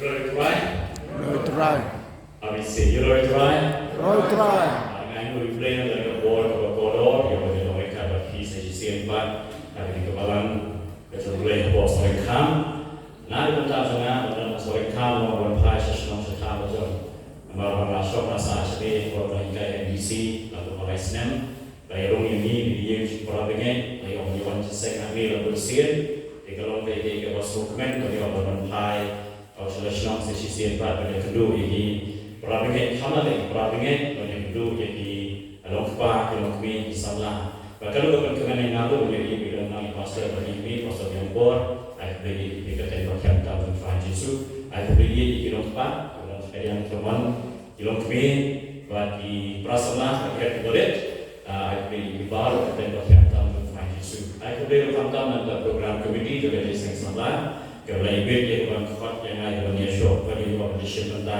try. Rồi try. I say you try. Rồi try. Ngayon mo i-play na talaga board o color, yung mga mga kaba piece na sisiyan pa, at hindi ka palang play po sa webcam. Narin ang tao nga, sa webcam, mga wanpay sa sinong sa tao dyan. Mga masok na sa asabi, o mga hikay NBC, na mga SNM, mayroong yung yung parabingin, mayroong yung sa second meal of Lucian, ikalong kay kawas movement, mayroong wanpay, o sila sinong sa sisiyan pa, mayroong kado, parabingin, hamalin, parabingin, mayroong kado, along pa, along kami, isala. Kalau bukan kerana yang ngalu, jadi bila nak pasal bagi pasal yang bor, I beli dekat tempat tahun Tuhan Yesus, I beli di kilong 4, kalau yang teman kilong kami, bagi prasana dekat boleh, I beli di baru dekat tempat tahun Tuhan Yesus. I beli dalam program komedi juga di sana, kalau ibu dia bukan kuat yang ada dalam show, bagi orang di sana,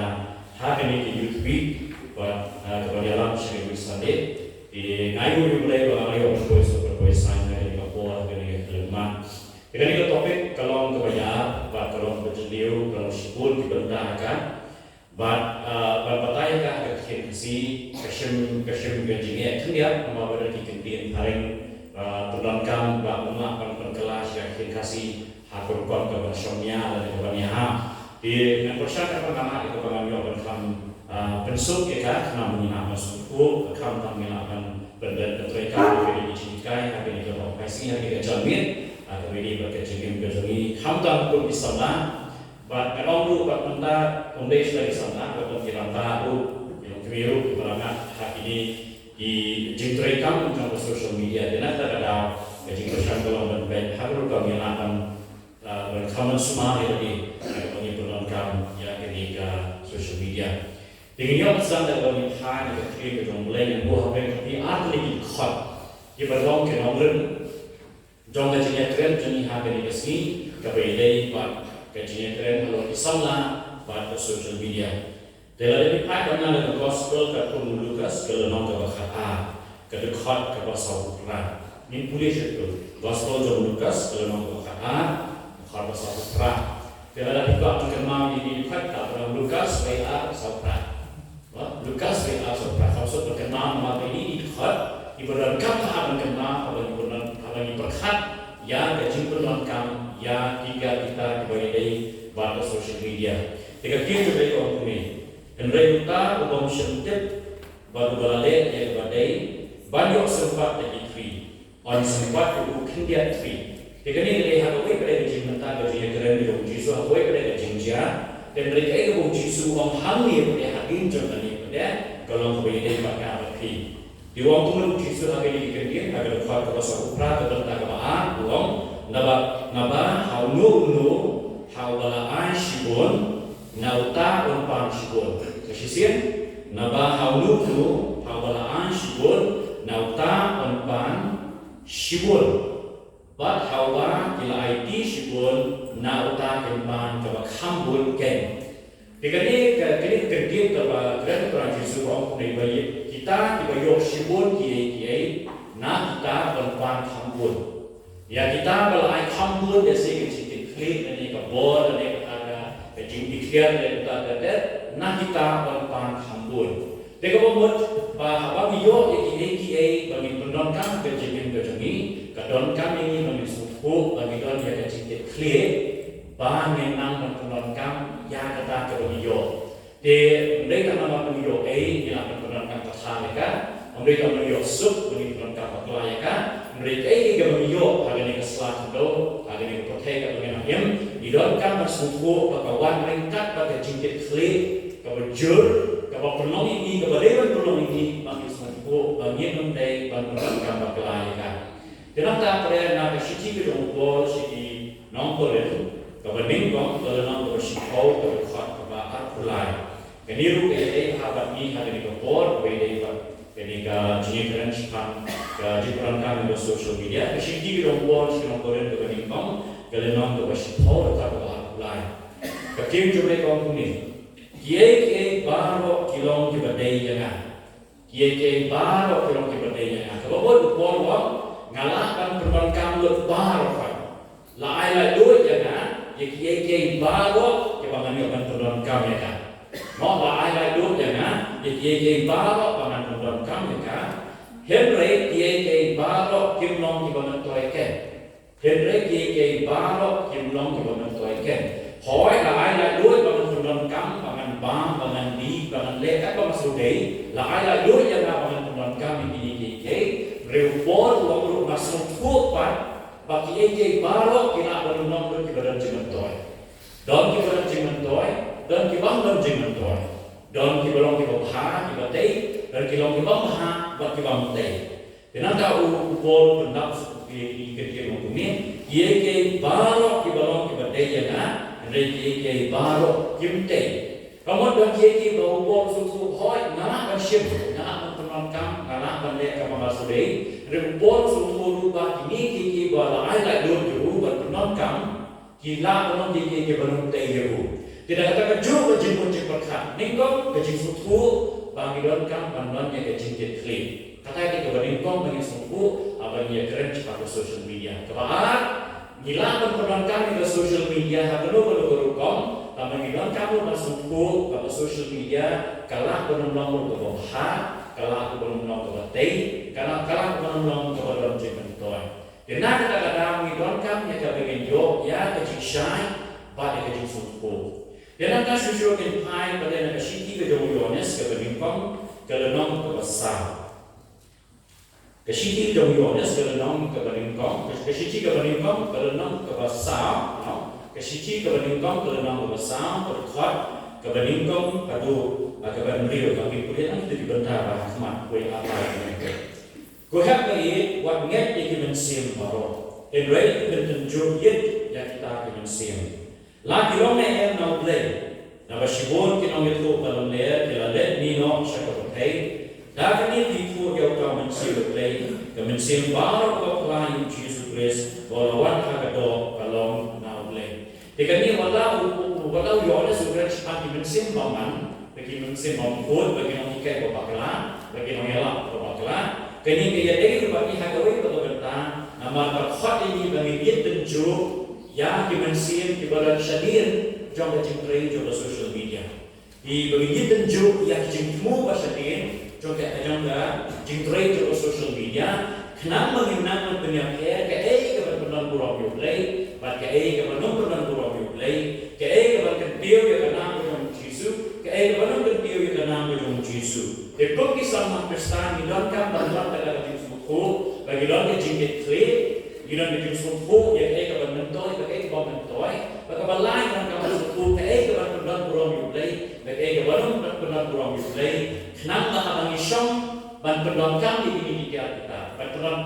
hari ini di YouTube, kalau dia dalam seribu Sunday. Ngayon yung mulai bang ayo berkuis sana di Papua dengan kelima. Dengan itu topik kalau kebaya, bat kalau berjeliu, kalau sipul dibentangkan, bat batayakah kekisi kesim gajingnya itu dia nama berarti kemudian paling terlengkap bat umat kelas yang kasih hakul kon kebersomnya dan kebanyakan. Di yang persyarat pertama itu pengambil pensuk kita kena menginap masukku akan tampilan benda mereka dari dijikai hari ini kalau kasih hari ini jamin hari ini berkecimpung berjadi hamdan pun di sana buat kalau dulu buat menda kondisi dari sana buat kita tahu yang keliru keberangan hari ini di jintrekan untuk sosial media dan ada kejingkusan kalau berbaik harus kami akan berkawan semua hari ini berlengkap ya ketika sosial media. Dengan yang besar dalam hal yang kita mulai yang buah yang kami arti khot, kita berlong ke nomor, jom kajian keren jenis harga ini kesini, kepada buat kajian keren kalau Islamlah buat social media. Dalam ini pada mana gospel ketemu Lukas kalau nom kebahagiaan, kedekat kebasau perang. Ini boleh itu gospel jom Lukas kalau nom kebahagiaan, kebasau perang. Dalam juga mengenal ini kata dalam Lukas WA saudara. Lukas WA saudara. Maksud berkenal nama ini dikhot diberangkat akan kenal apalagi berkat yang berlengkap yang tiga kita dibagi pada sosial media. Tiga kita dari orang ini. Henry Uta ubah syentip baru balale yang badai banyak sempat dari free. On sempat itu kindia free. Tiga ini dari hakai pada jimata gaji yang keren di bawah Yesus hakai pada jimja dan mereka itu bawah Yesus orang hamil pada hakim jangan pada kalau kemudian pakai apa pi. Di waktu itu Yesus hakai di kemudian hakai lepas kepada upra kepada kebahan uang naba haulu haula ashibun nauta umpan shibun. Kesisian naba haulu haula ashibun nauta umpan shibun. Bat hawa kila IT sibun nauta kemban kaba khambul ken. Tikani kerjaan kaba kerana Tuhan Yesus orang pun bayi kita dibayar sibun kiai na kita kemban khambul. Ya kita kalau ai khambul desi kecil klik ini kabor ini ada kecil ikhtiar dari kita na kita kemban khambul. Teka bomot bahwa biyo kiai bagi pendonkan kecil kadon kami menisuhu bagi don yang kecil clear bahan yang nang pendonkan yang kata kebiyo. Di mereka nama kebiyo yang pendonkan tersalika, mereka kebiyo sub bagi pendonkan terlayaka, mereka kebiyo hari ini keselat do, hari ini protek atau yang di don kami menisuhu bakawan ringkat bagi kecil clear kebujur kebapenolong ini kebadewan penolong ini bagi semua bagi mendai pendonkan terlayaka. Kenapa pada nak sisi kita umpol sisi nombor itu, kebening kong kalau nombor sikau terlihat kebakar pulai. Keniru ke habat ni hari ini kepor, ketika jenyeran sekarang kejiran kami di sosial media, sisi kita umpol sisi nombor itu kebening kong kalau nombor sikau terlihat kebakar pulai. Kekim juga kong ini, kiai baru kilong kibadai jangan, kiai baru kilong kibadai jangan. Kalau buat ngalahkan perbankan lebar kan, lain duit jangan, kiai baru kebangan yang kami kan. Mau lah ai dulu jangan ye baro pangan pembuat kami kan. Henry ye baro kim long di bawah toy ken. Henry ye baro kim long di bawah toy ken. Hỏi là ai lại đuổi bằng phần lần cắm bằng ngàn bám bằng ngàn đi bằng ngàn lệ các bằng số đấy là ai lại đuổi cho ra bằng phần lần cắm ini cái rêu bor uang ru masuk thuốc và cái baro kena baru nomor di badan jengan toy don ki badan jengan toy don ki bang don jengan toy don ki balong ki bha ki batei don ki long ki bang ha ba ki bang tei kenapa bor pendak di kerja mengkumi ye baro ki balong ki batei jangan Reki baro kimte. Kamu dan kiki bawa susu hoi nak bersiap nak menenangkan anak balik ke mangasudai. Report susu rubah ini kiki bawa ayat dulu berpenangkan kila konon kiki beruntung teru. Tidak kata keju kejimut cepat. Ningkong kejim susu bangidonkan bantuannya kejim kekli. Kata kita berningkong bagi susu abangnya keren cepat social media. Kebahat gila memperkenalkan ke social media hapenuh berukam tapi gila kamu masuk ke social media kalah penolong ke bawah kalah penolong ke batai kalah penolong ke dalam jemen toy karena kadang-kadang gila kamu yang kebagian jok ya kecil syai pada kecil suku karena kan social media pada nak syiki ke jauh-jauhnes ke berimpang ke lenong ke besar Keshiki dong yones kelenong kebeningkong, keshiki kebeningkong kelenong kebasar, keshiki kebeningkong kelenong kebasar, berkhot kebeningkong kadu kebenriu kami kuliah itu dibentar rahmat kue apa ini. Kue apa ini? Wat nget yang dimensim baru. Enrai bentunjuk yet yang kita dimensim. Lagi orang yang nak beli, nak bersibun kita itu dalam leher kita let nino syakotay. Dapat ini diku yang kau mensiu play, kau mensiu baru kau pelai Yesus Kristus, walaupun kagado kalong nak play. Jika ni walau Yohanes sudah cepat dimensiu paman, bagi mensiu mampun, bagi orang ikat berpakaian, bagi orang elak berpakaian. Kini dia dari bagi hagawi berkata, nama terkhot ini bagi dia tunjuk yang dimensiu di badan syadir, jangan cengkrai juga social media. Di bagi dia tunjuk yang cengkmu bersadir. Contoh aja jingkrai ke social media, kenapa mengenal penyakit ke kebenaran buruk play, bahkan kebenaran buruk play, kebenaran dia kenal dengan Yesus, kebenaran dia kenal dengan Yesus. Ekor kisah Pakistan dalam bantuan dalam jingsuku, bagi dalam jingkit klip, dalam jingsuku yang kebenaran toy, kebenaran toy, bagi balai dalam jingsuku kebenaran buruk play, kebenaran buruk play. Kenapa abang isyong bantuan di kita, bantuan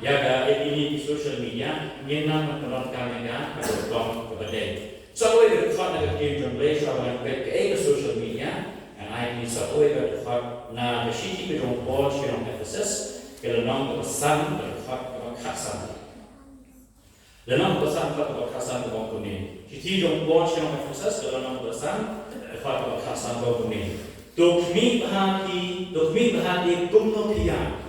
ya ini di social media, nyenang bantuan ya berdoa kepada. So we berdoa dengan tim jumlah abang ke social media, and I need so we berdoa na bersih ke dalam Paul dalam Efesus, kalau nama pesan berdoa kekhasan. Dalam pesan berdoa kekhasan dalam kuning. Kita dalam Paul dalam Efesus kalau nama pesan berdoa kekhasan dalam kuning. Dokmi bahagi kumno kian.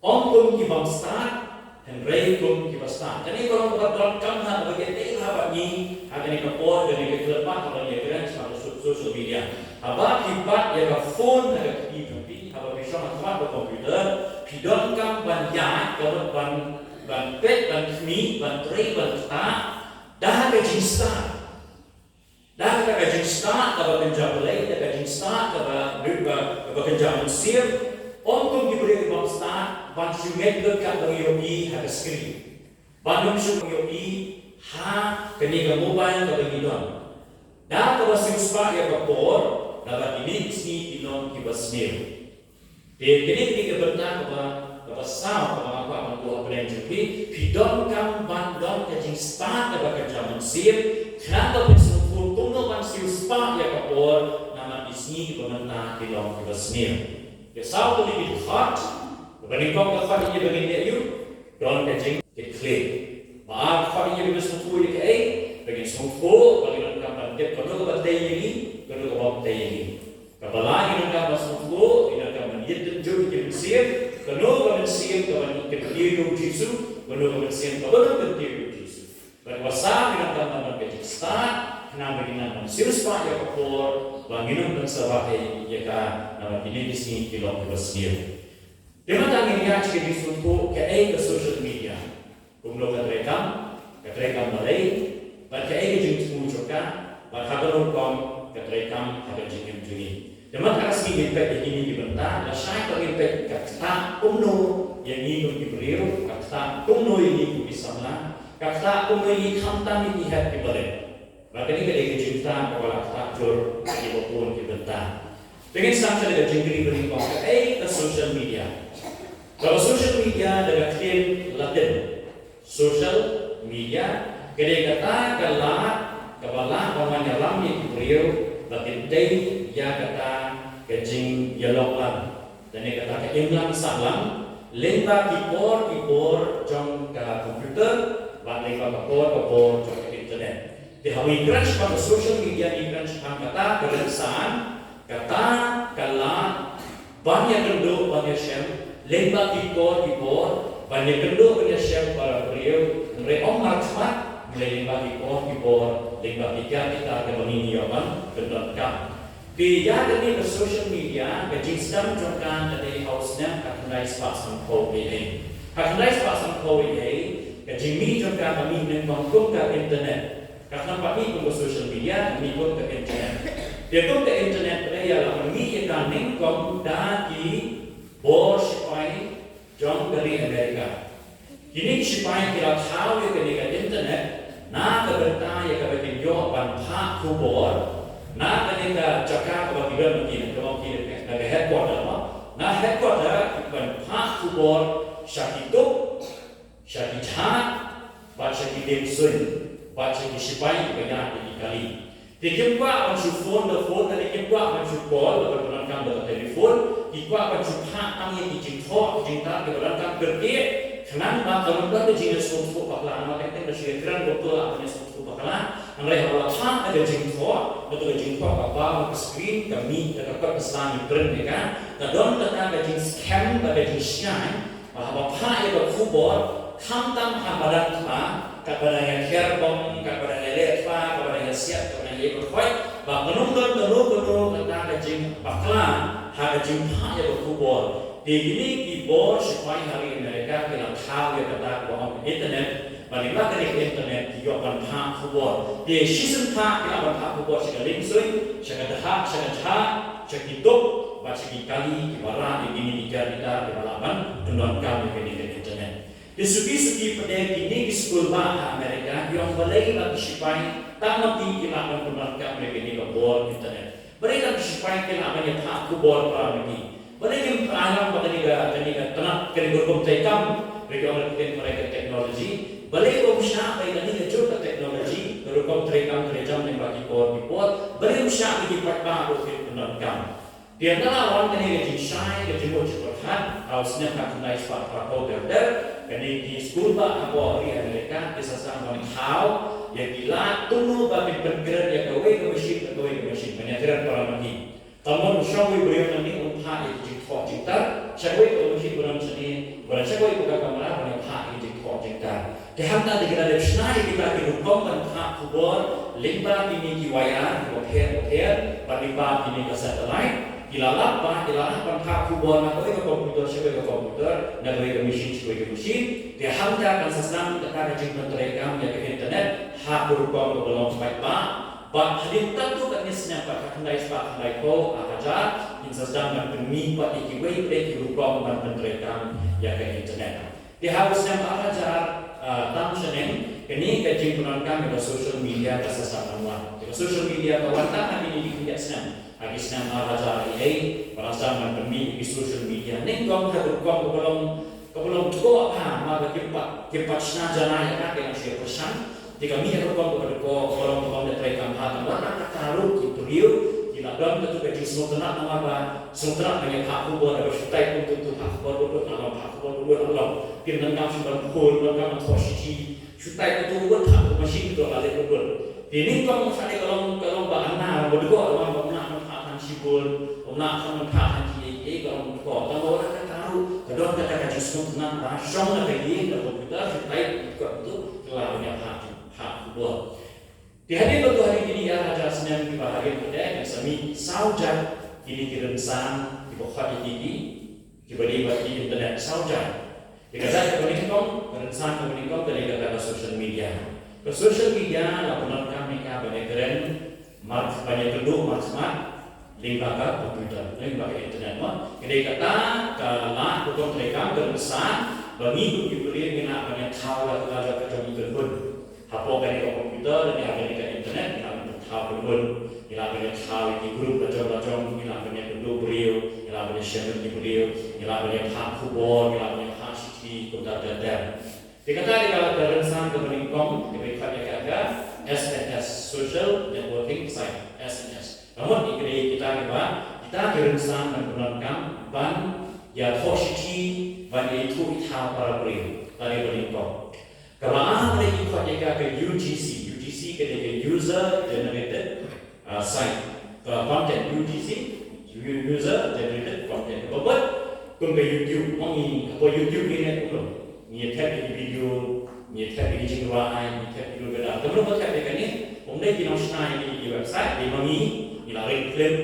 Kum ki bangsta, Henry kum ki bangsta. Jadi kalau kita berangkat bagi tengah bagi, akan ikapor dan ikutlepas kalau ia keren sama social media. Haba kibat ya phone ada TV, haba bisa maklumat komputer, pidonkan banyak kalau ban pet ban kmi ban tray ban start, dah ada jinsta. Dah kita kaji start kalau kerja belai, kita kaji start kalau kerja mensir, untuk diberi bang start, bang sungai dekat dengan yogi ada skrin, bang sungai yogi ha kini mobile kalau gidon, dah kalau siuspa ya kapor, dapat ini sini ilon kibasmir, kini kebentar kalau sah kalau apa kalau apa yang jadi, pidon kam bandon kaji start kalau kerja mensir, kenapa Tunggu pansiu spa ya kapor nama isni pemerintah di dalam kibasmir. Ya satu lebih hot, berbanding kau hot ini bagian dia yuk, don kecing get clear. Maaf hot ini bagian semua dia bagian semua bagian kampan dia kalau kau batai ini, kalau kau batai ini. Kapalagi dengan kampan semua, dengan kampan dia tunjuk di Mesir, kalau kau Mesir kau berdiri di Yesus, kalau kau Mesir kau berdiri di Yesus. Berkuasa dengan kampan berkecil start. kenapa begini? Sirus pak ya kapor, banginum dan sebagai ya kan nama ini di sini kilo sendiri. Di mana ini dia cakap disuruh ke social media, kumlo kerekam balai, baca jeng munculkan, baca kom kerekam jeng jungi. Di mana asli impact ini dibentar, dan saya tak impact kata kumno yang ini diberiu, kata kumno ini bisa mana, kata kumno ini hantam ini hat dibalik. Maka ini ketika cinta kepada takjur apapun dibentar. Dengan sahaja dengan jengkiri berikom ke social media. Kalau social media dengan klaim Latin, social media ketika kata kelah kepala orang yang lama diberiu Latin day ya kata kejing yelok lam dan ini kata keimlam salam lemba kipor jong ke komputer dan lemba kipor jong ke internet. Di hawi crunch pada social media ni crunch kata keresahan kata kalah banyak gendut banyak share lemba kipor banyak gendut banyak share para beliau mereka marksman mulai lemba kipor lemba kita kebangini awan berdekam di jalan ini social media kejisam jangkaan dari hausnya kakandai spasang kau ini kakandai spasang kau ini kejimi jangkaan kami mengkong ke internet karena kami pun social media kami pun ke internet dia pun ke internet ialah kami akan mengkong dari bor sipai jong dari Amerika kini sipai kita tahu ke internet na keberta ya kebetin yo ban pak kubor na ketika Jakarta kebetulan mungkin naga headquarter na headquarter ban pak kubor syakituk syakichat baca kitim sun baca kisipai banyak dikali dikimpa bancu phone dari kimpa bancu call berbenarkan dengan telefon ikwa bancu pak angin dijingthok dijingta berbenarkan kerja kenapa kalau kita dijingat suatu bakalan maka kita bersyukuran betul apanya suatu bakalan mereka berlangsung ada jengkol betul jengkol apa screen kami dapat Islamic brand ya kan dan tentang ada scam ada shine bahwa apa yang berkubur hantam habadan kepada yang kerbong kepada yang lefa kepada yang siap kepada yang berkoi bahwa penuh tentang ada jeng bakalan ada jengkol yang berkubur di sini keyboard supaya hari mereka kena tahu ya kata bahwa internet bagaimana ketika internet juga akan tahu keyboard di season tak kita akan tahu keyboard sekali sekali hidup baca kali ibarat ini kita balapan menonton ke internet di suki pada kini di sekolah bahasa Amerika yang balai lagi supaya tak mati kita akan menonton ini keyboard internet mereka supaya kita akan tahu keyboard para ini Bagaimana peranan ketika tenat kerja tekam mereka teknologi, bagaimana usaha mereka juga teknologi berhukum tekam yang bagi port, bagaimana usaha di patah untuk penonton. Di antara orang ketika jinsai kejemur cepat, harusnya nak naik sepatu order, ketika di sekolah apa di Amerika disasar dengan how yang gila tunu bagi bergerak yang ke mesin penyeteran para mati. Taman usahwi beriau nanti umpah itu jikot jiktar, syakwi itu mesti beram seni, beram syakwi buka kamera beram umpah itu jikot jiktar. Kehamta dikira dari senai kita hidup dan umpah kubur, limba ini kiwayar, hotel, limba ini ke satelit, ilalap umpah kubur, nak ke komputer, syakwi ke komputer, nak ke mesin, syakwi ke mesin. Kehamta kan sesenam kita ada jikot terekam yang ke internet, hak berhukum ke belum sampai Pak hadir tentu katanya Pak Kandai Pak Kandai Ko aja insasam dan demi Pak ikiwei play kirupong dan penterekam ya ke internet. Di harusnya Pak aja tam seneng ini kecing penonton ke social media kesesatan lah. Di social media kawan ini tidak senang. Lagi senang aja ini merasa dan demi di social media. Nengkong kirupong belum ko apa maka kipat senajana ya kan dengan siapa pesan. Jika minyak rokok orang dari rekam hati, mana taruh itu dia, jika dalam tentu bagi semua tenak banyak hak kubur ada bersyukur untuk hak kubur nama hak kubur Allah, kita nak sembarang kubur, nak posisi syukur itu buat hak masih itu ada kubur. Ini kalau misalnya kalau bahana berdua orang nak hak sibul, nak hak kalau berdua, kalau orang taruh, kadang kata semua tenak rasong ada ini, kalau kita syukur itu telah banyak hak kubur. Di hari hari ini ajar senang di bahagian kedai yang sami saujan ini kirimsan di bawah ini diberi buat di internet saujan. Dikatakan komunikasi kirimsan komunikasi dari kata social media. Ke social media laporan kami banyak keren, banyak kedua maksud link bakal komputer, link bakal internet. Jadi kata kalau untuk mereka kirimsan bagi diberi dengan banyak tahu lagu kerja pun. Apa kan di komputer dan yang di internet yang tahu pun, yang banyak tahu di grup macam-macam, yang banyak kedua beliau, yang banyak share di beliau, yang banyak hak kubur, yang banyak hak sisi kota dan. Dikatakan kalau kirimsan komunikasi diberikan agak SNS Social Networking Site SNS. Namun ini kita kirimsan dan gunakan ban ya posisi ban itu para beliau dari komunikasi. Kalau anda ikut ke UGC ke User Generated Site, content UGC, User Generated Content. Apa? Kung ke YouTube, apa YouTube ini pun, ni tap di video, ni tap di jingrai, ni tap di luar. Tapi apa tap di ni? Umumnya kita nak di website, di mana ni lari klip,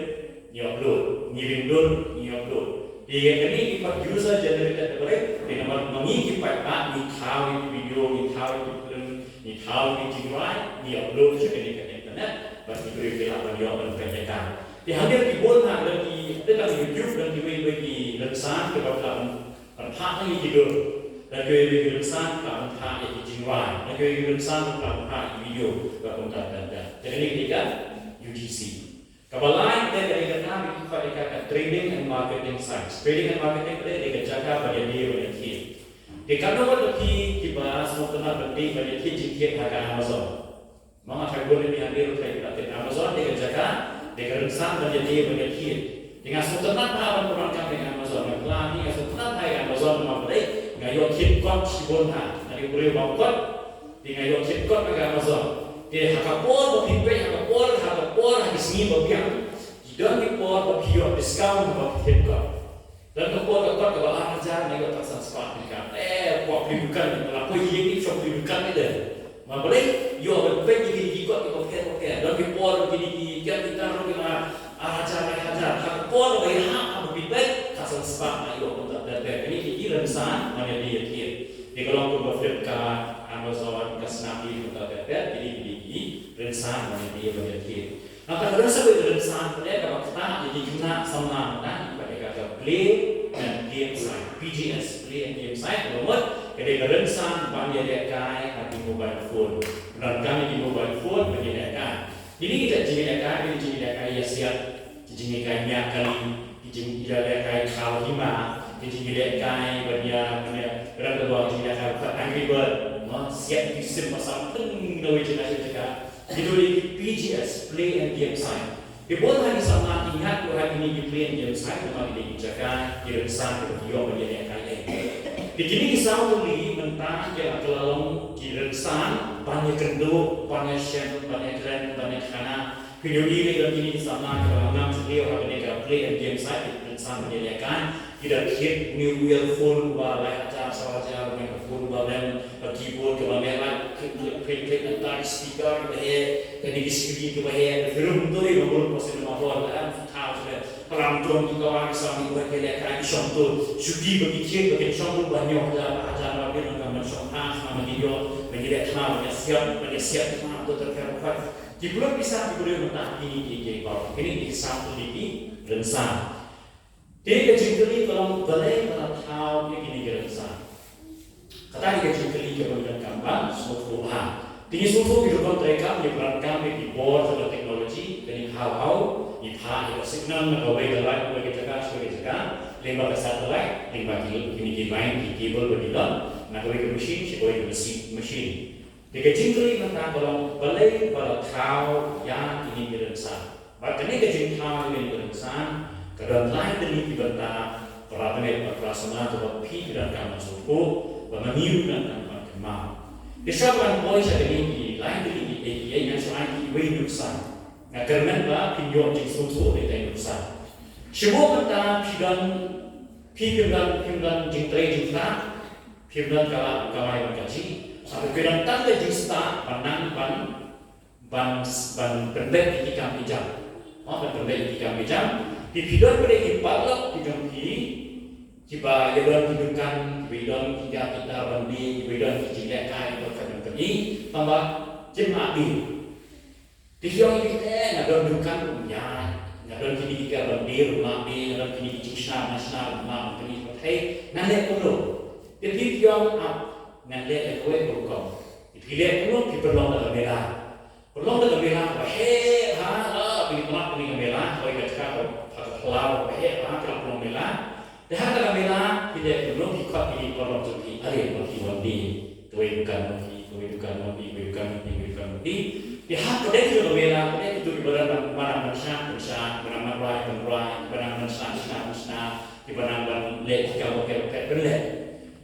ni upload, ni ringtone, ni upload. Di ini kita user generated boleh, di nama mengi kita buat ni tahu video, ni tahu film, ni tahu ni jingrai, ni upload ke internet, bagi beri bagi orang penjagaan. Di hadir di bola lagi, dekat YouTube dan di lensan ke bawah tempat ni tidur, dan di lensan ke tempat yang jingrai, dan di lensan ke tempat video ke tempat dan. Jadi ini kita UGC. Kabalai dari kami kita trading and marketing science. Trading and marketing kita jaga pada dia pada dia. Di kantor kita semua kenal berarti pada dia jikit harga Amazon. Mama tergolong di hadir kita Amazon dia jaga dia rensan pada dia pada dia. Dengan semua kenal apa perangkat dengan Amazon. Kelani dengan semua kenal dengan Amazon memang ngayo kit kot sibon dari beri bangkot dengan ngayo kit kot dengan Amazon. Dia hakapor habis ni berbiang. Jika ni por berbiang diskaun berbiang. Dan kapor kalau ajar ni tak sangat sepat ni por berikan kalau ini shop berikan ni dah. Mabalai yo berbiang jadi ikut berbiang. Dan por jadi kita rumah ajar hakapor berhak berbiang kasar sepat yo untuk dan ini kira besar mana dia. Di kalau tu berbiang Amazon kasnapi untuk jadi rensan mana dia berjaya. Nah, kalau sampai rensan pada kalau kita jadi guna sama dan pada kata play and game site PGS play and game site nomor jadi rensan menyediakan di mobile phone dan kami di mobile phone menyediakan. Jadi kita menyediakan ya siap menyediakan kali menyediakan kau lima menyediakan banyak berapa menyediakan Angry Bird siap disim pasal nawi jenazah itu di PGS Play and Game Site. Di bulan hari sama ingat hari ini di Play and Game Site memang dijaga di rensan video menjadi kaya. Di sini kita boleh mentang yang kelalong di rensan banyak kenduk, banyak share, banyak trend, banyak kana. Video ini dan ini sama kelalongan video hari ini ke Play and Game Site di rensan menyediakan tidak hit new earphone balai ajar sahaja dengan phone balai keyboard ke balai klik antar speaker ke jadi diskusi ke balai film tu yang baru proses mahal dan tahu sudah peramtuan kita orang sami buat kelak kali contoh sudi bagi contoh banyak ajar lagi dengan macam nama video menjadi tahu siap tu terkait di bulan bisa diberi mentah ini di bawah ini di satu di rensan. Dia kecil kalau balai kalau tahu dia kini gerasa. Kata dia kecil kemudian gambar software. Tinggi software di ruang mereka diperankan di board atau teknologi dan how di pahit signal mengawai dalam sebagai jaga lembah satelit lembah kini line di kabel berbeda mengawai ke mesin sebagai mesin. Dia kecil tentang kalau balai kalau tahu yang kini gerasa. Bahkan dia kecil tahu yang gerasa. Kadang lain demi dibantah peraturan operasional atau pikiran kamu suku, meniru dan mau. Disebabkan poin saya ini lain demi yang selain itu nusan. Kerana apa pinjau jenis suku itu nusan. Semua bantah pikiran jingta, pikiran kalau yang gaji, atau pikiran tanda jenis tak pandang ban pendek di kami jam. Ban pendek di kami jam. Di bidang pada dipalak di dalam Jika jalan hidupkan, bidang kita bandi, bidang kita kai berkaitan ini, tambah jemaat ini. Tiada kita ada dukan punya, ada kini kita bandi rumah ni, ada kini ciksa masna rumah kini hey, nanti perlu. Jadi tiada nanti ekoi berkau. Jadi perlu kita perlu dalam merah, perlu dalam merah. Hey, pilih tempat pilih merah, kau ikat kau pelau, hey, kalau perlu merah. Dah dalam bela tidak perlu ikut di orang cuti. Ada bagi wandi, tuikan wandi. Dia pada itu bela, pada itu barang manusia, barang rai, barang manusia, di barang lek kau berlek.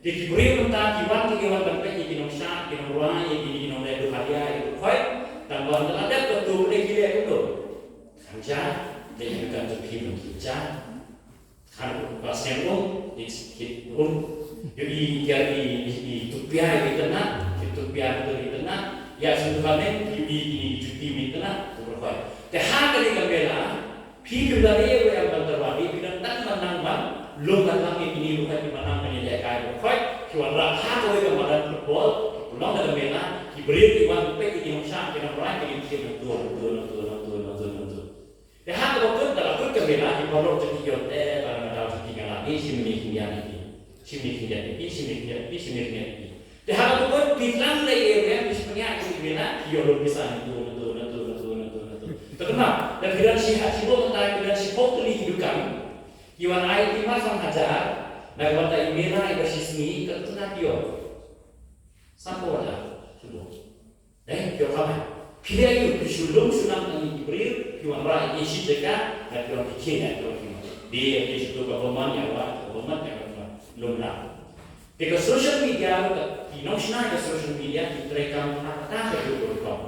Diberi mentah kiwan tempat di manusia, di rai, di lek duharia itu koi. Tambah ada betul lek lek itu. Kerja, dia bukan cuti kerja. Kan pasien jadi tupia di tengah, ya sebetulnya di cuti di tengah berapa? Tehak dari kembali, hidup dari yang berterwadi bidang tak menang lomba lagi ini bukan di mana menjadi kaya berapa? Cuma hak dari kembali football, pulang dari kembali diberi iwan pek di Indonesia dengan orang yang betul. Tehak betul dalam kembali di pondok jadi Sini. Dah aku pun bilang lagi yang bisnya aku bilang yo bisa itu. Terkenal dan bilang sibuk tentang bilang sibuk tu hidupan. Iwan air lima sang hajar, nak kata imera ibu sismi terkenal dia. Sampai ada sudah. Yo kawan. Pilih itu sulung sunam yang diberi iwan rai isi dekat dan dia fikir dia di situ government yang lumrah. Because social media, di notiona ke social media diterekam apa ke berikut.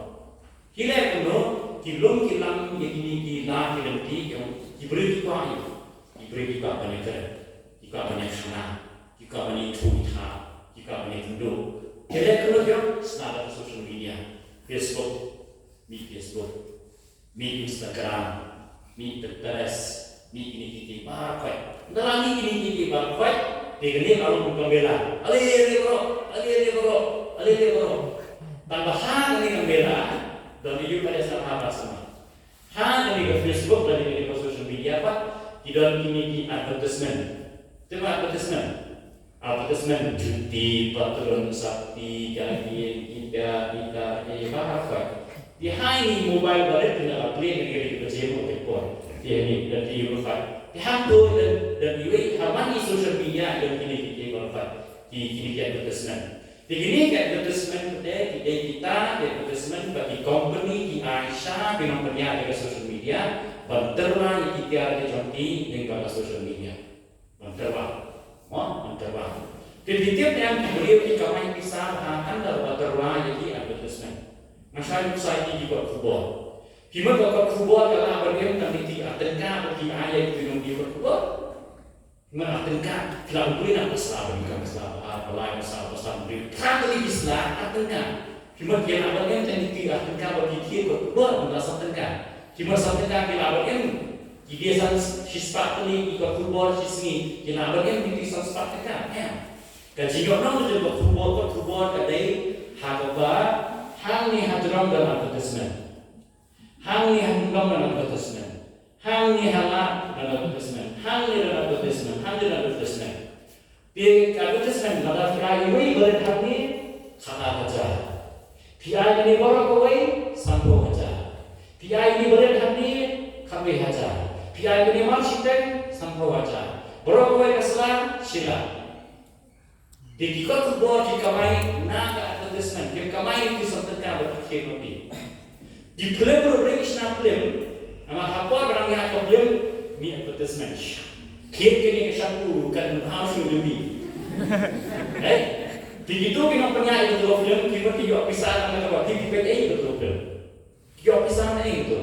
Kita kuno, kilom kilang begini gila kilanti yang diberi kita banyak kita banyak sana, kita banyak tuita, kita banyak tundo. Kita kuno yang senada social media, Facebook, Instagram, Pinterest. Ini barquet. Dalam ini barquet. Digini kalau bukan bela. Ali bro. Tambahan ini bela. Dan itu pada sahabat semua. Hanya di Facebook dan di social media apa? Di dalam ini advertisement. Tema advertisement cuti, patron sakti, gaji kita barquet. Di hari mobile balik dengan aplikasi yang kita berjemur dia ni dan di Eropa. Dihantu dan di hamani social media dan kini di Eropa. Kini advertisement. Begini advertisement kita advertisement bagi company di Aisyah dengan penyiar di social media. Banterlah yang kita ada contoh dengan social media. Banterlah. Jadi tiap yang beliau di kamar bisa akan dalam banterlah yang advertisement. Masyarakat saya ini juga kubur. Kima kalau kubur kalau beliau nanti atengkah bagi ayat itu yang dia kubur. Kima atengkah kalau beliau nak besar bukan besar apa besar beliau. Kalau di Islam atengkah. Kima dia nak beliau nanti atengkah bagi dia kubur bukan atengkah. Kima atengkah kalau beliau dia san sispat ni ikut kubur sisni. Kima beliau nanti san sispat atengkah. Dan jika orang itu kubur kadai hagaba hang ni hadram dalam advertisement. Hang ni handom dalam advertisement. Hang ni halak dalam advertisement. Hang ni dalam advertisement. Di advertisement dalam kaya ini berhak ni kata baca. Pihak ini baru kawai sampo baca. Pihak ini berhak ni kami baca. Pihak ini masih sampo baca. Baru kawai keselam sila. Di kota kubur di kamai naga advertisement. Di kamai itu sampai berfikir lebih. Di film berbeda film, nama apa orang yang apa film ni advertisement. Kini kesatu kan harus lebih. Begitu kita penyanyi itu film kita tiga pisah dengan apa TPPA itu film. Tiga pisah itu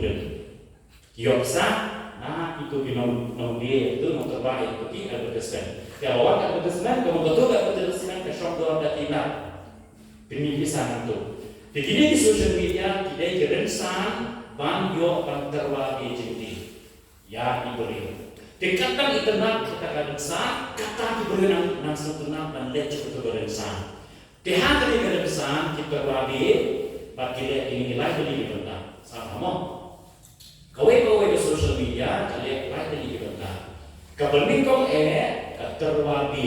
film. Tiga pisah, itu kita dia itu terbaik itu advertisement. Kalau advertisement, kamu betul advertisement ke shop doang dah tidak. Ini pisah itu. Begini di social media kita gerensan ban yo ban terwa di jadi ya diberi. Dekatan internet kita gerensan kata diberi nang sentuhan dan lek kita gerensan. Dehan dari gerensan kita wabi bagi ini nilai beli kita sama mo. Kau di social media kalian nilai beli kita. Kapan kau terwabi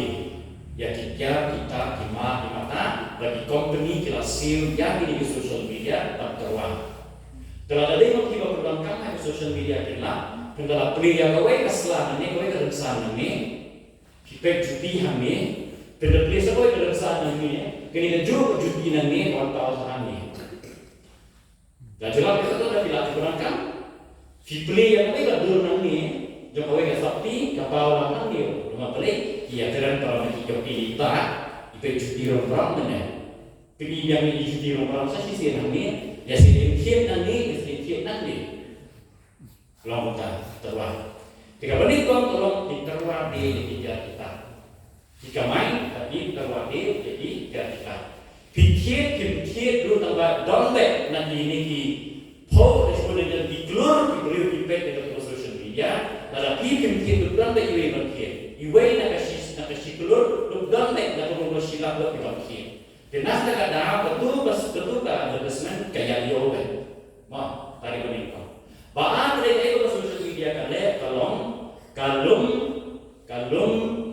ya kita di mata bagi company kilasil yang di social media tak terwah. Kalau ada yang kita perbankan di social media kita, kalau beli yang kau kesalahan ini, kau kesalahan ini, kita judi kami, bila beli sebuah kesalahan ini, kini juga judi ini, orang tahu ini. Dan jelas kita tu dah bila perbankan, beli yang kau kedua ini, jika kau kesalahan, kapal orang ini, rumah beli. Ia terang para hidup ini tak, itu judi orang mana? Pilih yang ini judi orang sahaja sih nanti, ya sedikit nanti, sedikit nanti. Long terwah. Jika balik kau tolong diterwah di tiga kita. Jika main tadi terwah di jadi tiga kita. Pikir dulu tambah download nanti ini di post kemudian di keluar di pet dengan social media. Lalu pikir dulu download iwe berkir. Iwe nak kasih keluar, lu download nak perlu silap lu berkir. Dan nanti kadang betul advertisement kayak yoga. Mau tadi menikah. Bahan dari itu social media kalum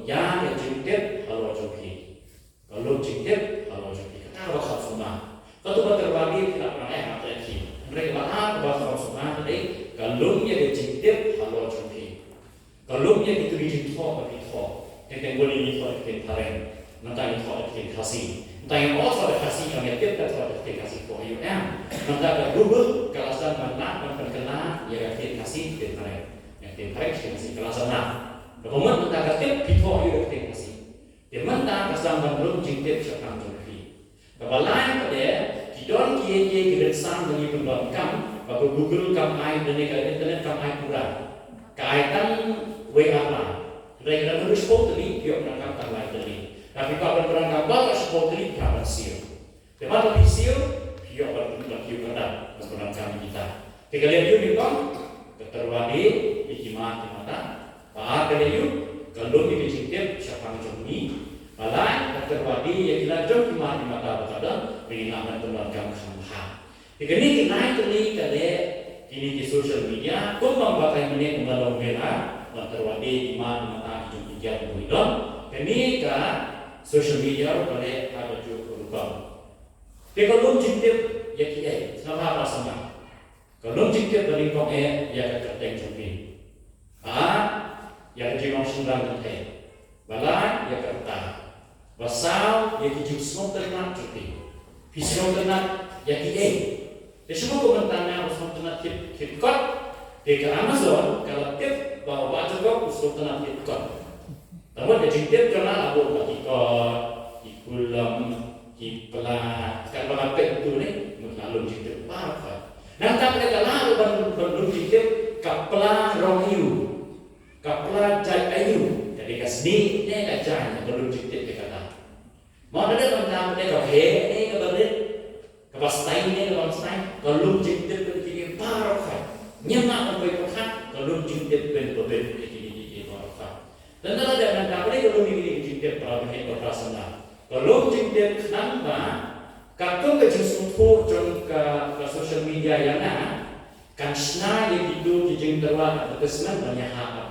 yang cintet kalau joki. Kalau cintet kalau joki. Kata bahasa semua. Kata terbagi tidak pernah yang lagi. Mereka bahan bahasa semua tadi kalumnya cintet kalau joki. Kalumnya itu dicinta bagi Tentang boleh ni soal kentaren, nanti ni soal kentasi. Nanti yang soal kentasi kami tiap soal kentasi for you. Nanti ke Google kelasan mana perkenalan ya kentasi kentaren. Yang kentaren kentasi kelasan mana. Kemudian nanti ke tiap for you kentasi. Kemudian kelasan belum jengket siapa jengki. Kepala pada kidon kiai geresan bagi pembangkam, bagi Google kamai dan internet kamai pura. Kaitan WA. Mereka harus sepotri, dia berangkat tangan tadi. Tapi kalau berangkat bawah sepotri, dia bersiul. Dimana bersiul, dia berangkat kerana berangkat kita. Jika lihat you memang keterwadi di jimat di mata. Bahar kali you kalau di cinta siapa macam ni, malah keterwadi yang kita jom jimat di mata berkata beriman berangkat sama. Jika ni naik kali ini di social media, kau membakai menit mengalami merah. Terwadi iman mata hidup hijab buidon. Kini ka social media boleh ada juga berubah. Kalau cinta ya kita sama apa sama. Kalau cinta beri kau ya keteng jumpi. Ya jiwang sundang keteng. Balai ya kerta. Basau ya kijuk semua tenang jumpi. Pisau tenang ya kita. Semua komentarnya harus tenang kit. Jika Amazon kalau tip bawa juga usul tenang ikut. Namun dia tip jangan abu ikut, ikulam, ikpelah. Kalau apa itu ni, lalu tip apa? Nanti mereka lalu baru tip kaplah rohiu, kaplah jai ayu. Jadi kasni ni kajian baru tip dia kata. Mau ada tentang mereka ni keberit, kepastain ni kepastain. Kalau tip berarti parah. Nyamak sampai pekat kalau cintet ben-ben di marfa. Dan ada yang nak kalau ini cintet perawan berprasangka. Kalau cintet kenapa? Kalau kejadian itu ke social media yang kan sna yang itu kijing terwah advertisement banyak apa.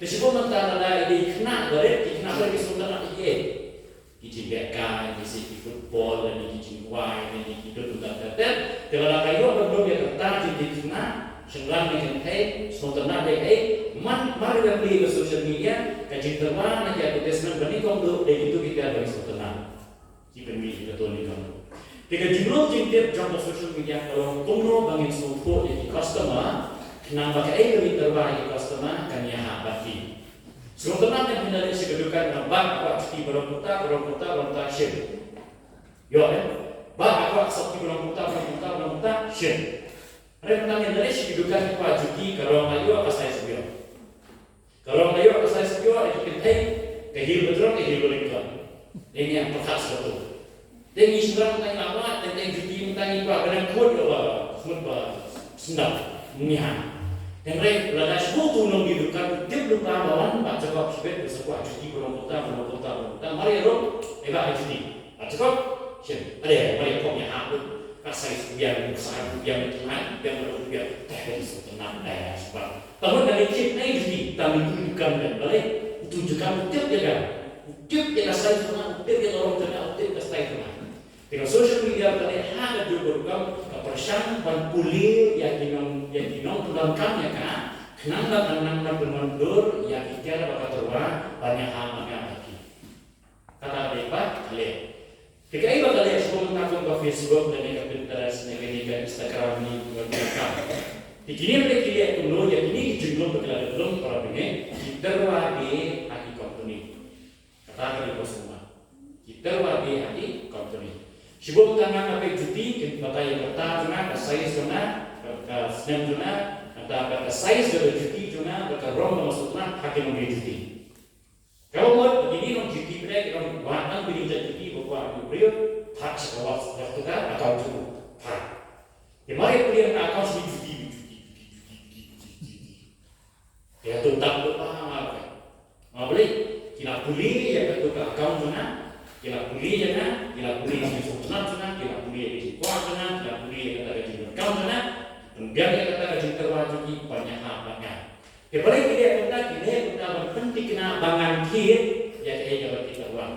Disebut mentara ada ide kena dari sebenarnya ide. Kijing beka, kijing football dan kijing wine dan kijing itu tak. Kalau kayu belum dia kertas jadi kena, sembilan dengan hey, sementara dia mari kita beli ke social media, kajian terwah nanti advertisement bani kau dari itu kita ada sementara. Jika beli betul ni kan. Jika jumlah cinta jumlah social media kalau kumno bangin support jadi customer, kenapa kayak ini terwah jadi customer kan ya hati. Sementara yang hendak disebutkan nampak apa seperti beromputa share. Yo Bah aku sakti beromputa share. Ada pertanyaan dari si dudukan Pak Juki kalau ayo apa saya sebio. Kalau ayo apa saya sebio kita kehil betul. Ini yang perkhas betul. Tengi seberang tanya apa, tentang cuti tanya apa, kadang kuat apa, semua senang, menyihan. Dan mereka lada semua tu nong dibuka, dia lupa bawan, pak cakap sebab bersebuah cuti belum kota, mari rom, eba cuti, pak cakap, siapa, ada, mari kau yang aku, kasih biar besar, biar tenang, biar teh tenang, sebab. Tahun dari cip naik cuti, tapi tunjukkan dan balik, tunjukkan tiap dia saya tenang, tiap dia orang tenang, tiap dia saya tenang. Dengan social media kali ada juga program persiapan panpuli yang dinong tulangkan ya kan, kenapa karena penondur yang kita bakal terwah banyak hal yang lagi. Kata apa? Kalian. Jika ibu kalian sebelum menakut ke Facebook dan ke Pinterest, ke Instagram ini berkata, di sini mereka lihat dulu yang ini jumlah berkelan belum para ini kita wadi hati company. Kata kalian semua, kita wadi hati company. Sebab tangan apa cuti, kita yang kata cuma saya cuma, senang cuma, kata saya sudah cuti cuma, kata rom maksudnya hakim memberi cuti. Kalau buat begini non cuti mereka non buatan beri cuti bahwa beliau tak sekolah waktu kan atau cukup tak. Kemarin beliau nak akau cuti. Ya tu tak apa. Boleh kita boleh ya betul ke akau cuma. Kita boleh jangan, kita boleh di sunat sunat, kita boleh di kuat sunat, kita boleh kata gaji berkau sunat, kemudian kita kata gaji terwajib banyak hal banyak. Kepada kita penting kena bangan kir, ya kalau kita uang.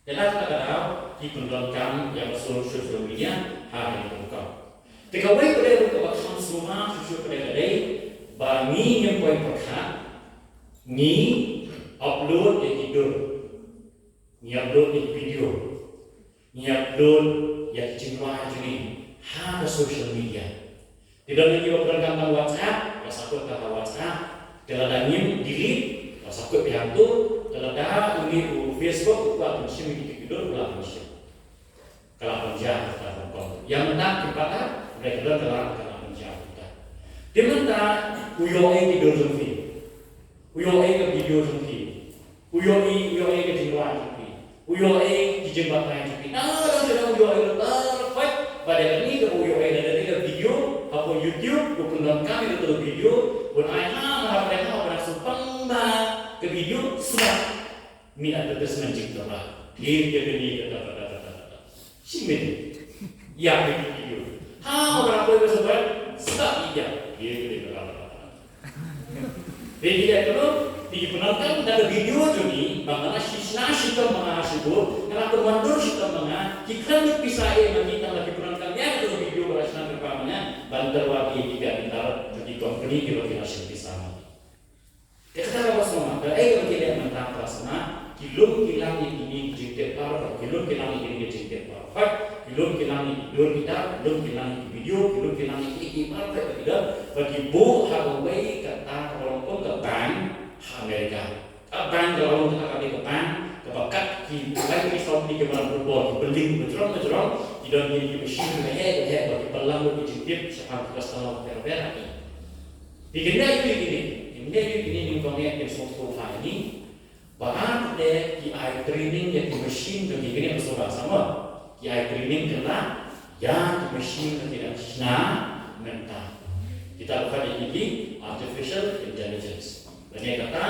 Dan kita tahu di penelitian yang sosial media hal yang terbuka. Jika baik pada untuk semua sosial media bangi yang poin perkat, ni upload yang tidur. Ni upload video, ni upload yang cuma ini, ada social media. Tidak lagi berperangkat WhatsApp, pasakut kata WhatsApp, telah danyim delete, pasakut piantu, telah dah ini Facebook, buat musim ini video, buat musim. Kalau penjah, kalau pun, yang menang kepada mereka telah penjah kita. Dia menang, uyoe tidur sumpi, uyoe ke video sumpi, uyoe ke tinggal. Uyoe di jembatan cuti. Sudah uyoe perfect. Pada ini ke uyoe ada video, apa YouTube, bukan kami itu video. Bukan ayah mereka orang supang ke video sudah. Minat terus mencipta lah. Dia beri kata. Simen. Ya video. Orang boleh sebut sudah iya. Dia beri kata. Jadi dia itu di penonton ada video jadi bagaimana kita mengasuh kenapa mandur kita kita bisa kita lagi penontonnya itu video berasal dari bandar wadi tiga pintar jadi company kita sama kita apa semua kalau kita mentang perasaan kilum kilang ini jengkel par kilum kilang ini jengkel par kilum kilang kita kilum kilang video kilum kilang ini par tidak bagi bu Hawaii kata orang pun ke bank Amerika. Bank kalau kita kali ke bank, kebakat lagi di kemaran berbuat beling berjerong tidak di mesin leher bagi pelang lebih jepit sekarang kita setengah berbeda ini. Dikira ini mengkonek yang software ini, bahkan ada di air training yang di mesin dan dikira bersorak sama. Di air training kena yang di mesin tidak mental. Kita akan ini artificial intelligence. Dan yang kata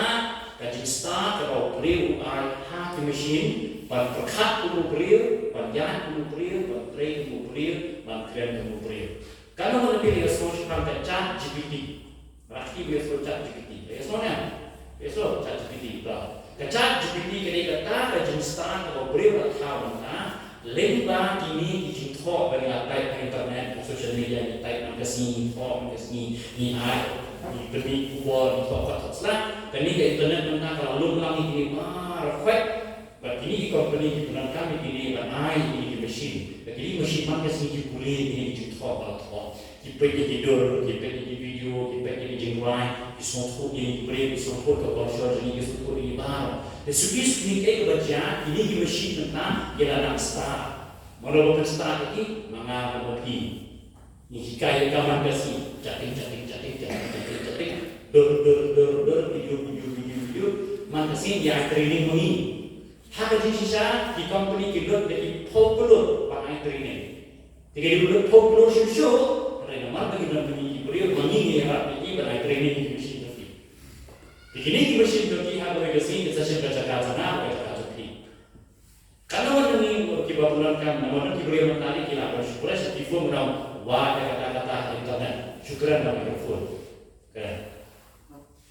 kaji start kalau beliau hati mesin, ban perkat dulu beliau, ban jalan dulu beliau, ban train dulu beliau, ban keren dulu beliau. Kalau mau lebih resource sampai chat GPT, berarti resource chat GPT. Resource chat GPT dah. Chat GPT kini kata kaji start kalau beliau tahu lembah ini dicintok dari atai internet, social media di type nak kesini, form kesini, ni di beri kuat, di toko lah. Dan ini ke internet mana kalau lu ulang ini perfect. Berarti ini company digunakan ini ini mesin. Jadi mesin mana kesini boleh ini dicintok atau dipilih tidur, dipilih video, dipilih jengwai, disontok ini beri, disontok ke browser ini, disontok ini baru. Dan segi kayak kebaca ini mesin tentang jalan start. Menurut start ini mengarah lagi. Ini hikayat kawan kasih chatting, video, maka sih dia training ini. Hak di sisa di company kita dari popular pakai training. Jika dibuat popular show, karena nama bagi dalam bunyi beliau mengingat ini pakai training di mesin tadi. Begini di mesin tadi ada bagasi kita sih baca sana, baca tadi. Karena orang ini kita bulankan, nama kita beliau mentari kita bersyukur setiap orang wah kata-kata internet, syukuran bagi mikrofon.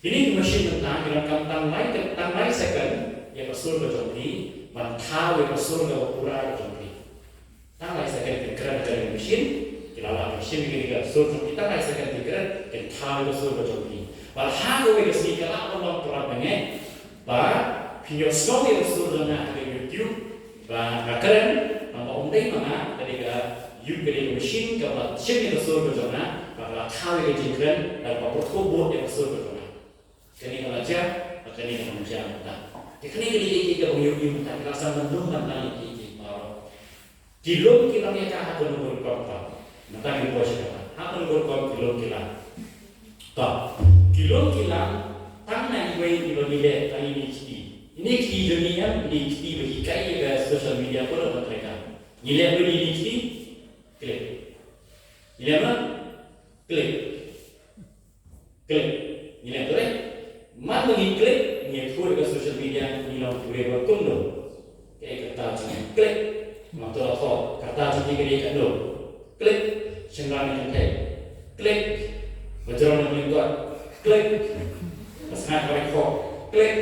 Ini di mesin tentang dalam tang lain second yang bersul berjumpa, mentau yang bersul berpura berjumpa. Tang lain second kerana dari mesin, kita lakukan mesin kita bersul berjumpa. Tang lain second kerana mentau yang bersul berjumpa. Bahagia kita sih kalau orang pura banyak, bah video skop yang bersul dengan YouTube, bah keren, nampak umday mana ketika YouTube ketika mesin kalau mesin yang bersul berjumpa, bah tahu yang jengkren dan bah berkubur yang bersul berjumpa. Kini kalau aja, kini kalau macam apa? Kini kita mengyuruh kita rasa mendung dan kita baru. Kilom kita ni kah aku nunggu apa? Nanti kita buat siapa? Aku nunggu kilom kita. Tak, kilom kita tangan ibu ibu nilai tadi ni kiti. Ini kiti dunia, ini kiti bagi kaya ke social media pun ada mereka. Nilai ibu ini kiti, klik. Nilai apa? Klik. Klik. Nilai tu mat mengiklik mengikut ke social media nilai boleh berkundo kayak kata macam klik mantul atau kata macam tiga dia kado klik senggang yang teh klik berjalan dengan kuat klik pasangan mereka klik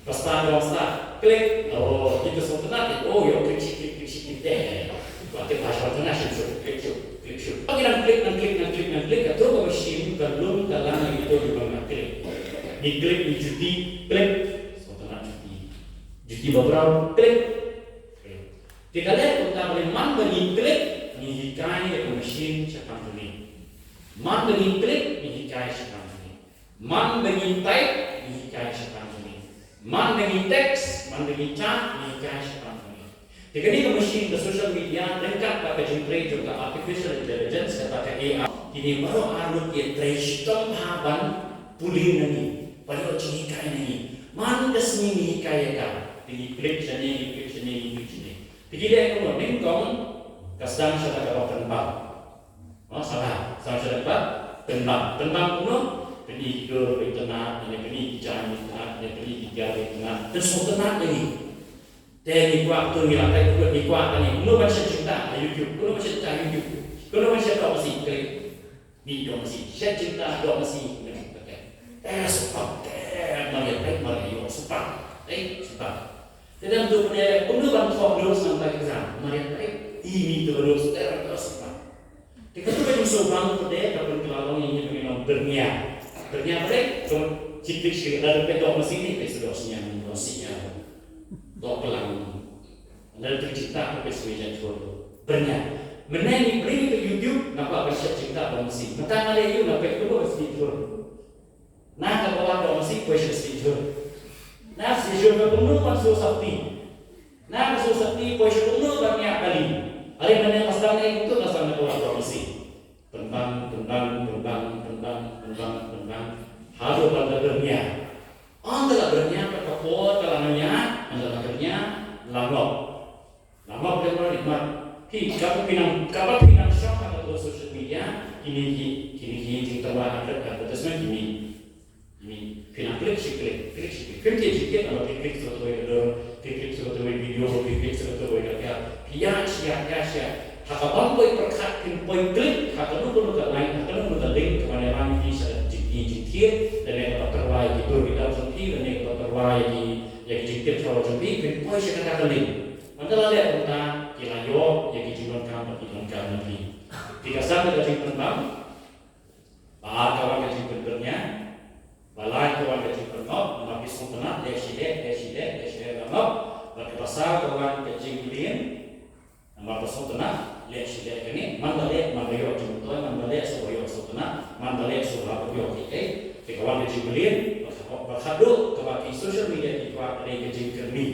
pasta klik oh itu sebenarnya oh ya klik deh waktu bahasa internasional klik pagi klik terus mesin belum dalam itu juga klik di klik di cuti klik sebenarnya cuti beberapa klik kita lihat tentang man bagi klik menghikai ke mesin sekarang ini man bagi klik menghikai sekarang ini man bagi type menghikai sekarang ini man bagi teks man bagi chat menghikai sekarang ini jika ini mesin ke social media lengkap pakai jempret juga artificial intelligence pakai AI ini baru arut ya trace haban pulih nanti pada cerita ini, mana kesini ni kaya kan? Di klik sini. Jadi dia kalau nengkong, kasang saya tak dapat tembak. Oh salah, saya dapat tembak kuno, beni ke internet, beni jalan internet, beni jalan internet, dan semua internet ini. Dan di waktu ni lah, di waktu ni, kuno macam cerita YouTube, kuno macam tahu masih klik video masih, saya cerita doa masih. Sebab melihat melihat sebab dan untuk bantuan terus sampai ke sana melihat ini terus sebab kita tu macam seorang pada dapat kelalaian yang memang berniat mereka kalau cipik sikit ada pedok mesin ni pesodosnya dok pelang ada tercipta pesodosnya berniat menangi beri ke YouTube nampak bersiap cipta mesin mentang ada you nampak tu mesti turun. Nah, kalau ada masih kuasa setuju. Nah, setuju berkumpulan masuk sakti. Nah, masuk sakti kuasa kumpulan banyak kali. Hari mana pasang itu pasang kalau masih. Tentang. Harus pada berniat. Anda berniat berkapot kalangannya, anda berniat langop dengan nikmat. Kapal pinang syok atau social media ini kita bahas advertisement ini pinang klik. Klik kalau klik suatu video, klik suatu ya. Hakabang boy perkat poin klik, hakabang perlu ke lain, hakabang perlu ke link kepada orang di jitir dan yang terwai itu kita sendiri dan yang terwai yang jitir kalau sendiri poin sekarang kali. Mandalah lihat tentang kilayo yang dijulurkan nanti. Jika sampai dari tentang kawan kecil berbernya, balai kawan kecil berngop, mengapi sempurna, deside berngop, berkepasar kawan kecil bilin, nama sempurna, deside ini, mandalek mandayo jumtoy, mandalek soyo sempurna, mandalek soyo yoke, kawan kecil bilin, berhadu kebaki social media kita ada kecil kerni.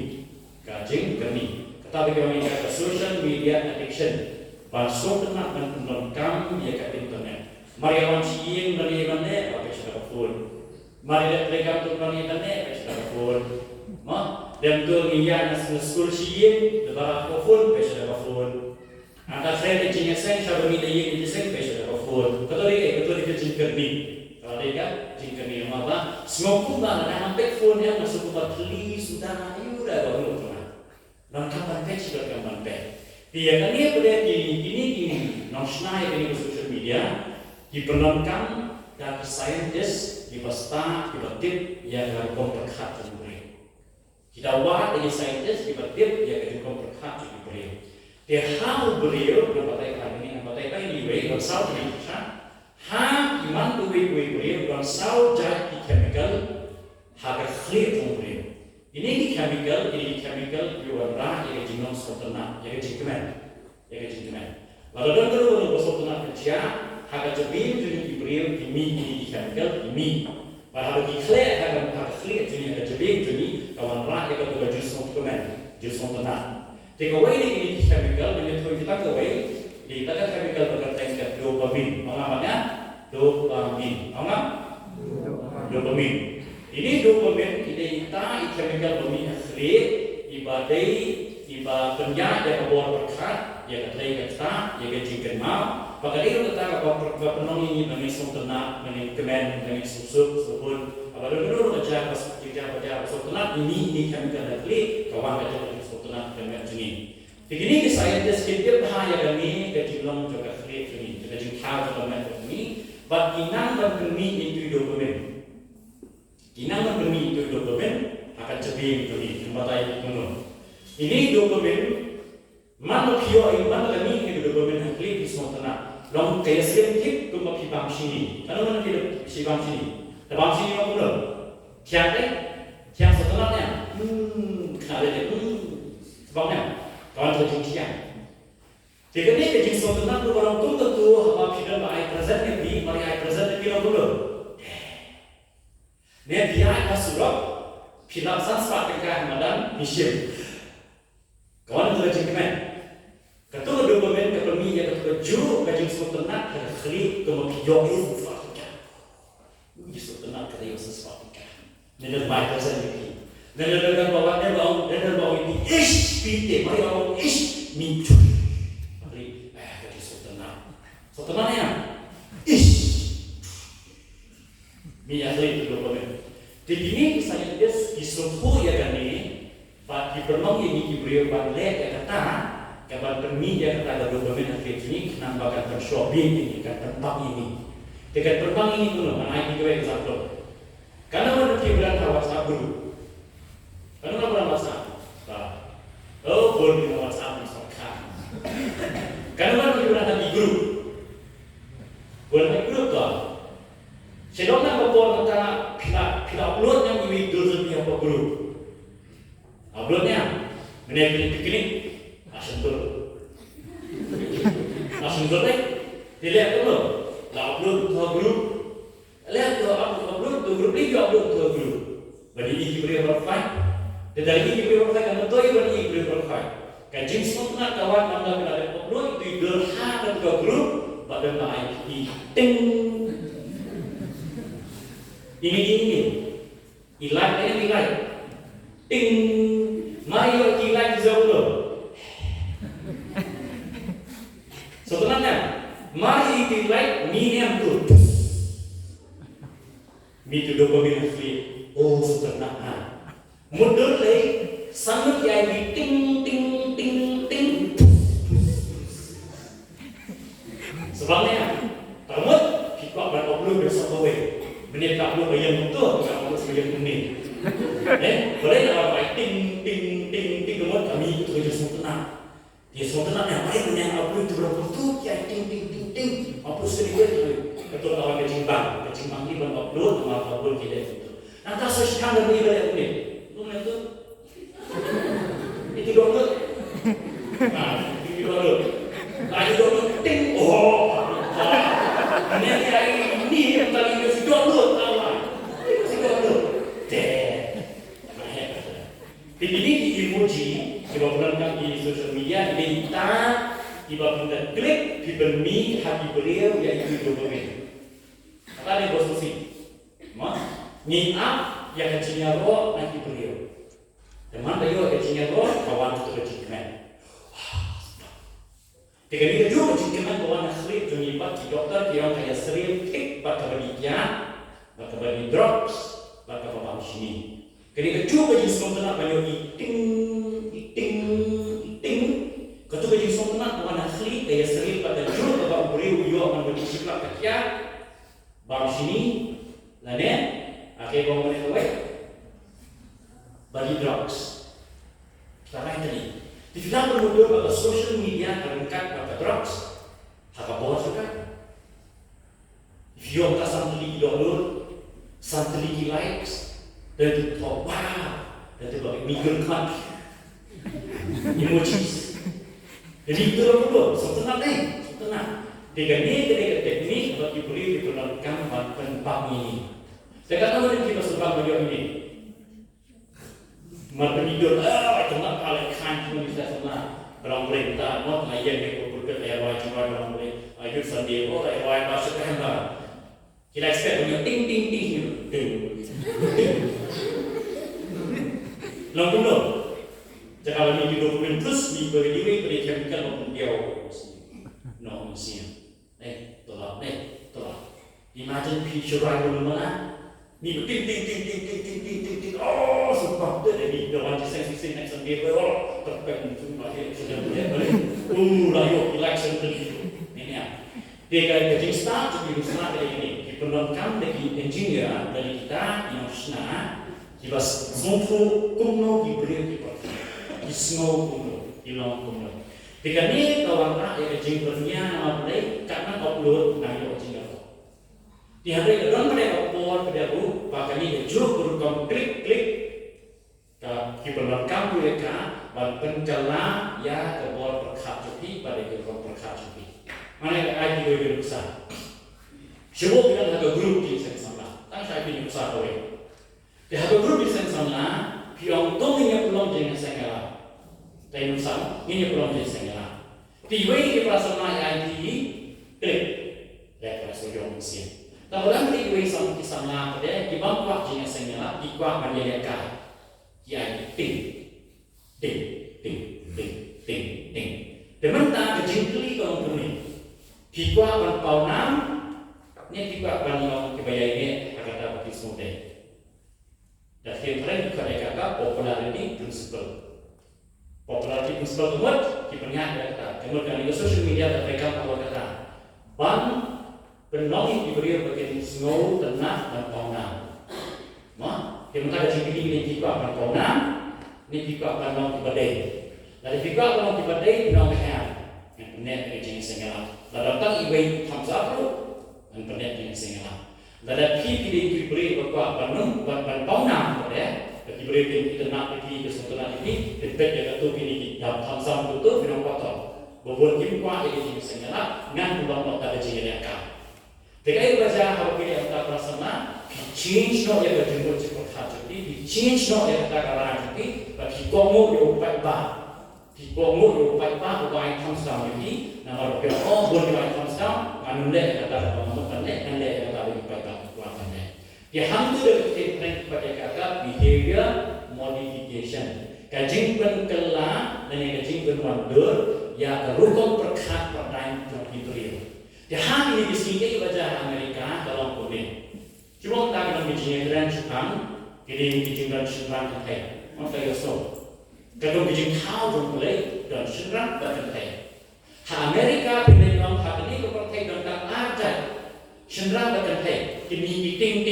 Tapi kami kata social media addiction, pasal tenang dan penonton dia kat internet. Mari awak siang dari mana, pakai telefon. Mari mereka tu dari mana, pakai telefon. dan tu ngiya na school siyin lebara phone pesa da phone anda friend jinya sen shabami de yin de sen pesa da phone betul ke jingkerni kalau dia jingkerni apa semua pun dah ada hampir phone yang masuk ke bateri sudah ayu dah baru tu non kapan page sudah kapan page dia kan dia pada ini non snai ini ke social media dipenonkan dan scientist di pesta di batip yang berkompekat juga kita wah dari scientist di batip yang berkompekat juga dia hal beliau berbagai hal ini berbagai ini way bersau di sana ha iman tu way bersau jadi chemical harga clear tu beliau ini chemical yuara yang jinon sotena yang jingkemen lalu kalau sotena kerja harga jebim jadi beliau ini chemical ini pada hari clear harga clear jadi harga jebim jadi kawan rah yang kedua jus sotena jika way ini chemical ini tu kita kawai di tengah chemical berkaitan dengan dopamine namanya dopamine ini dopamine ini chemical dopamine asli ibadai penjat yang keluar berkat yang kata yang jingken mau maka dia kata apa penong ini mengisung tenak menikemen mengisuk sebut apa dulu kerja tenak ini chemical asli kawan kerja mengisung tenak dengan jenis begini ke scientist kita bahaya kami kejilong juga asli ini juga jingkau juga ini but inang dan kami itu dopamine inang demi itu dopamine akan cebim itu jembatai itu ini dopamine mana kio iman kami ini dopamine akli di semua tanah long kesian tip kuma pibam sini mana kita pibam sini pibam sini apa pun tiang setelahnya ada sebabnya kawan terjungsian jika ni kejing semua tanah tu orang tentu apa pidam air present ni mari air present ni dulu dia surah filsafat sepakat madan mission. Kawan terjemah. Ketua dokumen kepemi yang ketua ju kajing sultanat ada khli kemudian sepakat. Ini sultanat kata yang sepakat. Nên bài ta sẽ như nên bảo bạn nên bảo ini ish pite mari bảo ish mincu mari cái sultanat ya ish mi asli itu dokumen. Di sini saya disuruh ya kan ini, Pak Dipermong ini diberi banlet ya kata, kapan permi ya kata ada dokumen akhir ini, nampakkan shopping ini kan tempat ini. Dekat terbang ini dulu, mana ini dua example. Karena mana kibran WhatsApp dulu, karena mana WhatsApp, oh boleh di WhatsApp misalkan. Karena mana kibran di grup, boleh di grup tuh. Sedangkan lapor tentang kita upload yang ini dulu dia apa grup. Uploadnya menaiki piknik langsung deh. Dilihat dulu, upload ke grup. Lihat ke upload ke grup ini upload ke grup. Bagi ini beri profil. Dari ini beri profil kan betul ini beri profil. Kajian semua kawan anda bila upload itu derhana ke grup pada naik ting. Ini ilai ting Mario ilai jauh sebenarnya mari ilai minum tu mitu dopamin asli oh sebenarnya mundur lagi sangat yang ting sebabnya tamat kita berupload bersama menit tak perlu bayar betul tak perlu bayar menit boleh nak apa ting kemudian kami itu kerja semua dia semua tenang yang baik yang apa itu berapa tu ya ting apa sedikit ketua kawan kejimbang ni belum upload nama upload kita itu nanti sosial dan bayar menit lu itu download itu download lagi download ting ini yang tadi kita download ini emoji diberikan di sosial media ini diberikan klik diberi hati beliau yaitu dopamin. Apa ada posisi? Ni up yang kecilnya roh nanti beliau. Teman tayo kecingnya ko kawan tu kecingkan. Tiga ni juga kecingkan kawan asli juni pat di dokter kira kaya sering tik pat kebaliknya, pat kebalik drugs, pat kebalik sini. Kini juga kecing semua nak banyak ting. Katu kecing semua kawan asli kaya sering pada juga kebalik beriu yo akan bersikap kerja. Bang sini, lane, akhir bang mana kawai, bagi drugs. Tarai tadi, di dalam bermula pada social media terangkat pada drugs, apa bawa juga? View kita sampai download, sampai likes, dan itu wow, dan itu bagi migran kan, emojis. Jadi itu bermula, sebenarnya ni, sebenarnya. Dengan ini teknik bagi beri diperlukan penempang ini. Saya kata mana kita sebab beliau ini. Mereka hidup, tengah kali kan cuma bisa senang. Orang perintah, mau layan mereka berkat ayat cuma orang boleh hidup sendiri. Oh, ayat masuk ke hamba. Kita expect punya ting. Lalu kalau ini dokumen terus diberi chemical maupun dia no mesin. Tolak. Imagine picture right dulu mana? Ni ting. Oh, sebab tu jadi dalam desain next dia oh, perfect itu macam sudah boleh. Layu election tu. Ini ya. Dia kaya kerja start dari ini. Diperlukan dari engineer dari kita yang sana. Kita semua kuno diberi di semua kuno, hilang kuno. Jika ni kawan tak yang jingkernya nama boleh karena upload nanya jingker. Di hari kedua mereka upload pada bu, bahkan ini juga berukam klik. Diperlukan mereka berpencela ya kebor berkat cuti pada kebor berkat cuti. Mana yang ada besar. Coba kita ada grup di sana. Tang saya punya besar boleh. Di ada grup di sana, pion tongnya pulang jangan sengaja. Tahu sama, ini pulang jangan sengaja. Tiba di perasaan IT klik, ya perasaan mesin. Tapi orang tiba sama kisahnya pada di bangkuak jenis sengaja di kuak mandiri kah, ya ting. Demen tak kejengkeli kalau begini. Di kuak berpau nam, ni di kuak berpau kebaya ini kata bagi semua. Dan kira-kira juga ada kata popularity principle. Popularity principle itu diperingati oleh kata. Kemudian di social media terpegang oleh kata. Ban penolong diberi bagi snow, tenang dan paunam. Kemudian ada ciri ini juga akan paunam, ini juga akan paunam dibadai. Dari juga paunam dibadai paunam kehan. Yang benar dari jenis sengaja. Lalu datang ibu thumbs up dan benar jenis sengaja. Lalu pilih diberi berkuat paunam dan paunam pada. Diberi kita nak pergi ke sekolah ini, kita jaga tu ini yang sama tu minum kotor. Berbuat kimia ini sengaja, ngan pulang tak ada jenis apa. Tegai baca harap ini kita perasaan, change no yang berjumpa cepat hati, change no yang kita kalah hati, bagi kamu diupai upaya thumbs down ini, nama orang oh boleh thumbs down, manulai kata kamu pandai, mandai kata diupai pandai. Dia hampir terkait pada kata behavior modification. Kajing penkela dan kajing penwandur ya rukun perkat perdana terhitung. Dia hari ini di sini baca Amerika dalam kode. Cuma kita akan bicara tentang Jepang, jadi bicara tentang Jepang. Maka yoso. Kalau bicara tahu mulai dan Jepang berkata. Amerika penelitian hari ini kepercayaan tentang adat. Chandra berkata, ini ting.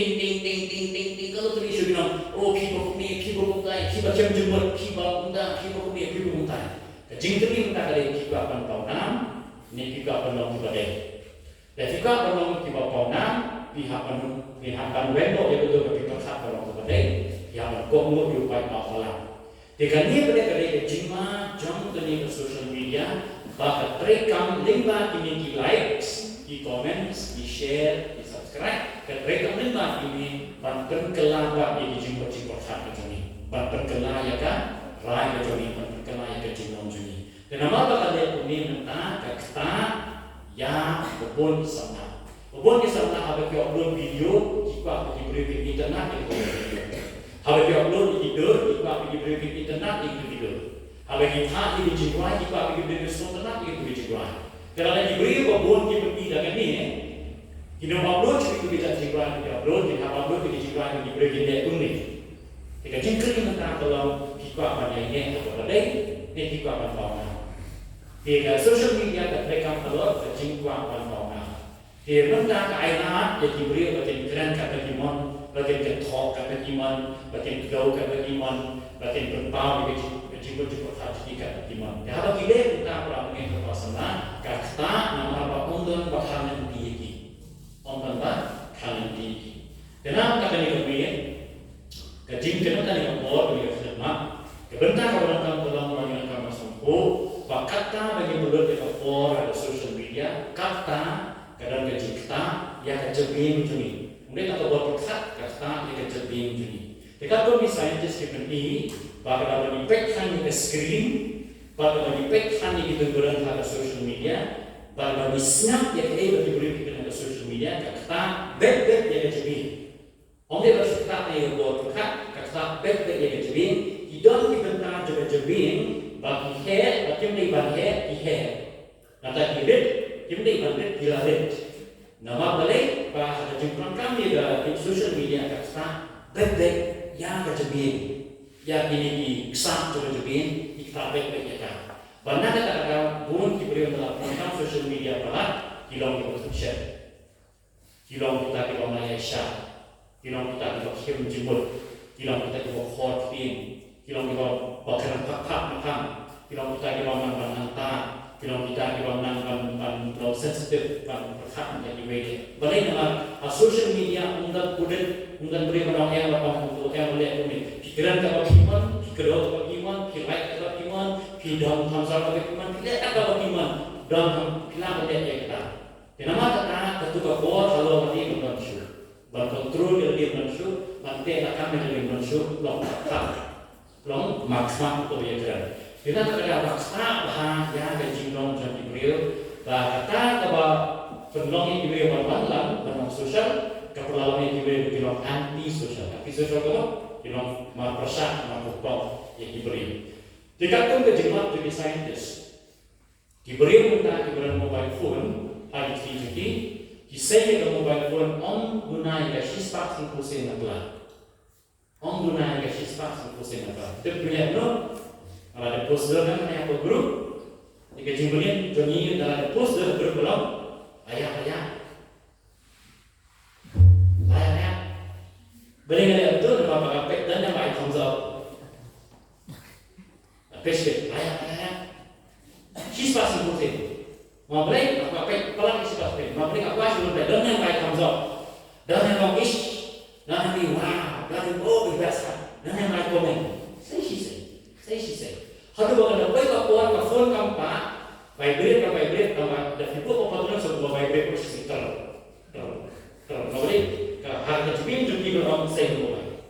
Kalau tadi saya bilang, oh people mutai, people jemur, people mutai. Kajing tadi mutai dari people akan paunam, ini people akan paunam dibadai. Dan people akan paunam people paunam, pihak wendo yang betul people sah paunam dibadai, yang berkomuk diupai paunam. Dengan ini pada jima jam tadi ke social media, bahkan terekam lima ini likes. Di comments, di share, di subscribe. Ketika memang ini banten kelapa di jemput hati kami. Banten kelaya kan, rai kami, banten kelaya ke jemput kami. Dan apa kalian ini minta kata ya kebun sana. Kebun di sana ada upload video jika diberi di internet itu. Habis dia upload tidur, ikut pergi beri internet itu tidur. Habis kita di jiwa, ikut pergi beri internet itu di jiwa. Kerana diberi babon kita pergi dengan ni, kita upload itu kita jiwa, kita upload di jiwa yang diberi kita itu ni. Jika jengkel kita kalau ikut apa yang ini atau ada ni ikut apa yang jika social media terpegang kalau jengkel apa yang jika benda keainan jadi diberi bagian keren kata iman, bagian ketok kata iman, bagian kedau kata iman, bagian berbau jika hati kata iman. Kalau kita orang yang berpasangan, kata nama apa undan bahanan diiki, undan bahanan diiki. Kenapa kata ni kemudian? Kajing kenapa ni kapor ni kerana kebentar kebenaran dalam mengenai masukku, kata bagi mulut kapor ada social media, kata kadang gaji kita ya kejebing macam ni. Mungkin atau buat perkat kata ya kejebing macam ni. Jika kami saintis seperti bahawa menipetkan di screen, bahawa menipetkan di gambaran pada social media, bahawa snap ya kita beri pada social media kata bed ya kejebing. Orang berkata ya buat perkat kata bed ya kejebing. Tidak dibentar juga kejebing bagi head, bagi mereka head di head. Nanti head kita ibarat dilalit. Nama balik bahasa jumlah kami di social media kata bebek yang kejebin, yang ini dikesam kejebin, kita bebek ya. Benar kata bukan diberi dalam program social media barat, kilong kita share, kilong kita naya share, kilong kita kirim jemput, kilong kita hot pin, kilong kita bakar pak, kilong kita nantang. Kalau kita nangkan sensitif kan perhatian jadi media. Balik dengan social media undang beri orang yang lapang untuk yang melihat ini. Pikiran kalau iman, pikiran kalau iman, pikiran kalau iman, pikiran hamzah kalau iman, pikiran kalau iman dan pikiran kalau kita. Kenapa kata ketua kuat kalau mati mengansur, berkontrol dia mengansur, nanti akan menjadi mengansur long maksa untuk dia. Kita terkadang maksa bahan yang kejinglong dan diberi kata bahwa penolong yang diberi berbalan penolong sosial keperlawan yang diberi penolong anti sosial itu penolong mempersak menghukum yang diberi. Jika pun kejinglong jadi saintis diberi mobile phone hari ini kisah mobile phone on guna yang sispak singkusin adalah on guna yang sispak singkusin adalah itu punya kalau ada post dalam yang apa grup, jika jumlahnya joni dalam ada post dalam grup belum, ayah, beri ada itu nama pakai dan nama itu thumbs up, appreciate, ayah, she's passing good thing, mau beri apa pakai pelan isi pakai, mau beri apa sih beri dan nama itu thumbs up, dan nama ish, dan nama wow, dan nama oh biasa, dan nama komen, saya sih. Hadu bagai apa itu kuat phone kampak, vibrate kampak, dan itu apa tu sebuah vibrate proses terlalu. Kemudian harga jumlah orang saya mobile.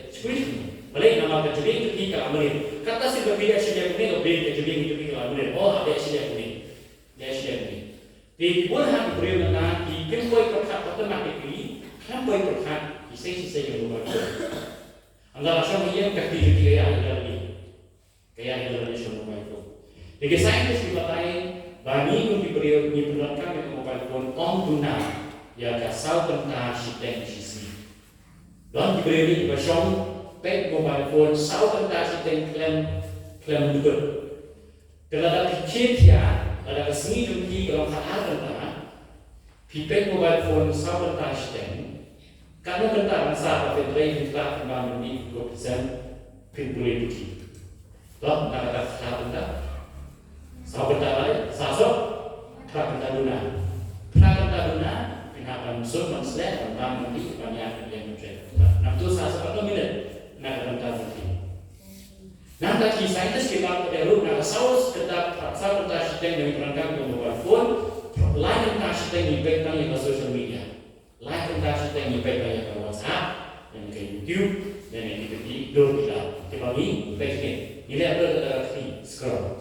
Squid. Balik nama kejubing itu di kelamin. Kata si berbeda sejak ini lebih kejubing itu di kelamin. Oh ada sejak ini. Di bulan April nanti kembali perkat otomatis kembali perkat. Sisa yang berubah. Anda rasa yang kaki kaya ada semua itu. Jadi saintis dikatakan bagi pun diperlukan dengan mobile phone on guna ya kasau tentang sistem sisi. Dan diberi versi pet mobile phone sau tentang sistem klaim juga. Kalau ada kecil ya ada kesini jumpi kalau hal tentang pet mobile phone sau tentang sistem. Karena tentang saat federasi kita membangun ini 2% pinpulih bukti. Lalu kata tentang sahabat lain, sasok prakerta guna, pinakan musuh manusia tentang nanti banyak yang mencari. Nah itu sasok atau minat, nak tentang nanti. Nanti saintis kita perlu nak saus tetap sistem yang diperangkat dengan mobile phone, lain tentang sistem yang dipegang di social media. Lain tentang kita yang dipegang ke WhatsApp, yang ke YouTube, dan yang ke TikTok kita. Kita ini bagian. Ini ada scroll.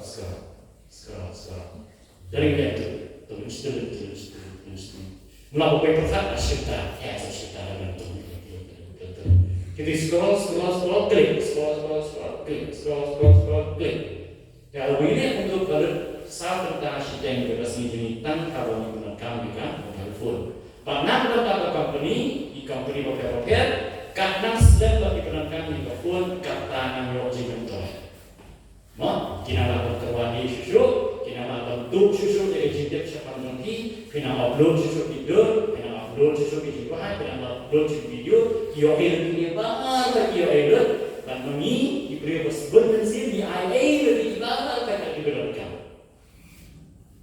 Dari itu, terus. Melakukan perkara cerita, cerita dengan tu. Jadi scroll, klik, scroll, klik. Kalau ini untuk kalau saat kita sedang bebas ini kalau menggunakan mobile phone. Pernah berapa company di company mobile karena sedang digunakan mobile phone kata yang logik mentor. Kita lakukan terwadi susu, kita lakukan bentuk susu dari jidat siapa nanti, kita upload susu video, kita upload susu video, kita upload susu video, kita edit kita edit, dan ini diberi sebenarnya di IA lebih banyak kata diberikan.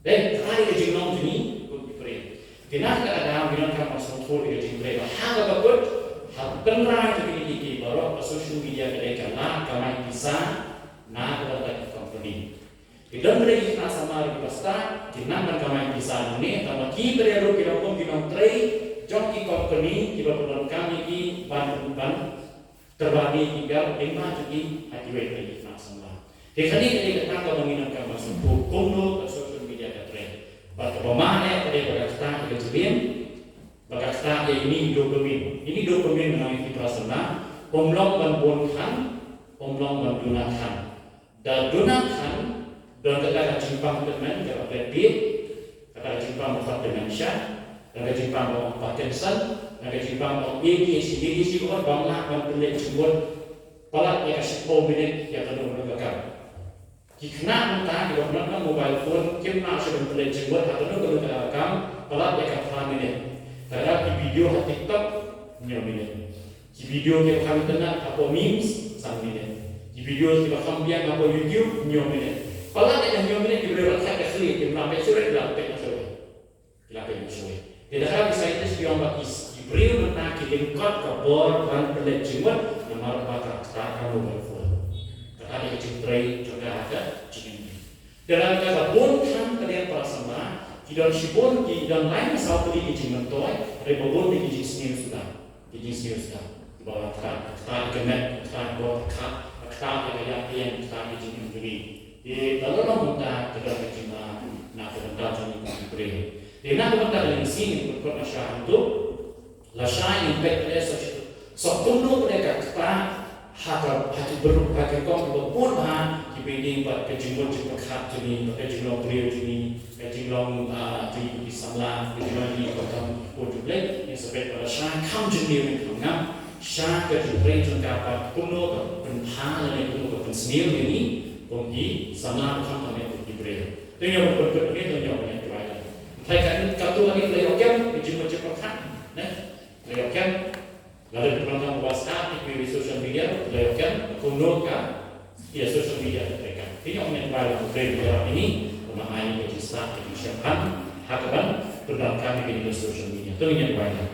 Dan hari kejadian ini pun diberi. Tidak ada bilangan masuk full kejadian mereka. Hal apapun, hal benar itu baru social media mereka lah kami bisa nak dapat company. Tidak mereka nak sama di pasta, tidak kami bisa ini. Tapi kita perlu kita pun kita try joki company kita perlu kami di ban terbagi 3 5 jadi activate lagi nak sama. Jadi kita tak menggunakan masuk hukum social media trend. Pada pemahaman pada kata kejadian, kata ini dokumen. Ini dokumen mengenai fitrah pemlong bantuan pemlong bantuan dan gunakan dan kata jimpang teman kalau kredit, kata jimpang membuat demensia, kata jimpang membuat Parkinson, kata jimpang membuat ADHD orang bangla bantuan jemput palat yang 10 minit yang kena menggunakan. Jika mentah di menggunakan mobile phone, kita sudah bantuan jemput atau menggunakan palat yang 4 minit. Karena di video TikTok 5 minit. Di video yang kami kenal apa memes 1 minit. Di video yang kami biar apa YouTube 5 minit. Kalau ada 5 minit diberi rakyat asli, di mana surat dilakukan asli. Tidak ada bisa itu sekian bagi diberi mentah kilingkot kabor dan pelecehan nomor bakal kata mobile phone. Kata ada kecintrai juga ada cintrai. Dalam kata pun kan kalian prasama tidak sibun di dalam lain satu di cimen toy, rebobon di sini sudah, di bawah kata kemet, kata bawah kata yang kata di cimen ini. Di dalam kita tidak berjumpa nak berjumpa dengan diberi. Di nak berjumpa dengan sini berkata syah itu, lasai impact dia sepenuh mereka kita hati berbagai kau berpun dibanding pada kejumlah kat ini, kejumlah beliau ini, kejumlah di Islam, kejumlah di kota Portugal yang seperti pada syah kaum jenis yang kau syah kejumlah jangka kuno berhal yang kuno bersendiri ini. Di sana bukan kami diberi. Itu yang berikut ini yang banyak riwayat. Saya kata lagi leokan dijumpa kan, leokan lalu diperlukan WhatsApp di social media leokan kuno kan, ya social media mereka. Ini yang banyak riwayat ini mengenai legislasi di Syekhan, hakaban berdasarkan di social media. Itu yang riwayat.